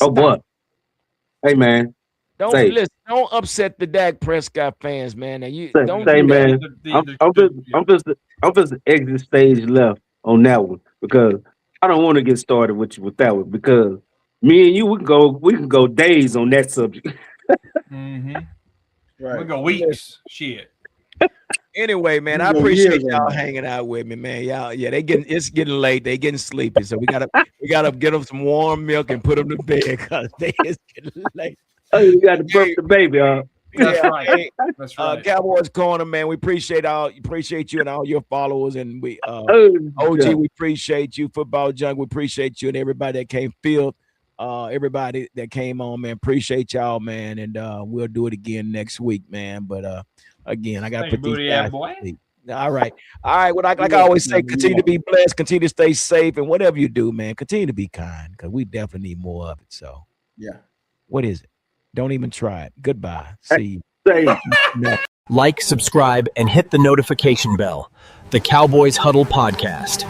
Oh boy. Hey man. Don't upset the Dak Prescott fans, man. Now don't say, man. I'm just exit stage left on that one because I don't want to get started with you with that one because me and you we can go days on that subject. Right. We go weeks. Shit. Anyway, man, I appreciate y'all hanging out with me, man. Y'all, it's getting late. They getting sleepy, so we gotta get them some warm milk and put them to bed because it's getting late. Oh, you got to burp the baby, huh? That's right. That's right. Cowboys Corner, man. We appreciate you and all your followers, and we OG, we appreciate you. Football Junk, we appreciate you, and everybody that came. Field, everybody that came on, man. Appreciate y'all, man, and we'll do it again next week, man. But again, I got to put these guys to sleep. All right. Well, like I always say, continue to be blessed, continue to stay safe, and whatever you do, man, continue to be kind because we definitely need more of it. So, yeah. What is it? Don't even try it. Goodbye. See you. Like, subscribe, and hit the notification bell. The Cowboys Huddle Podcast.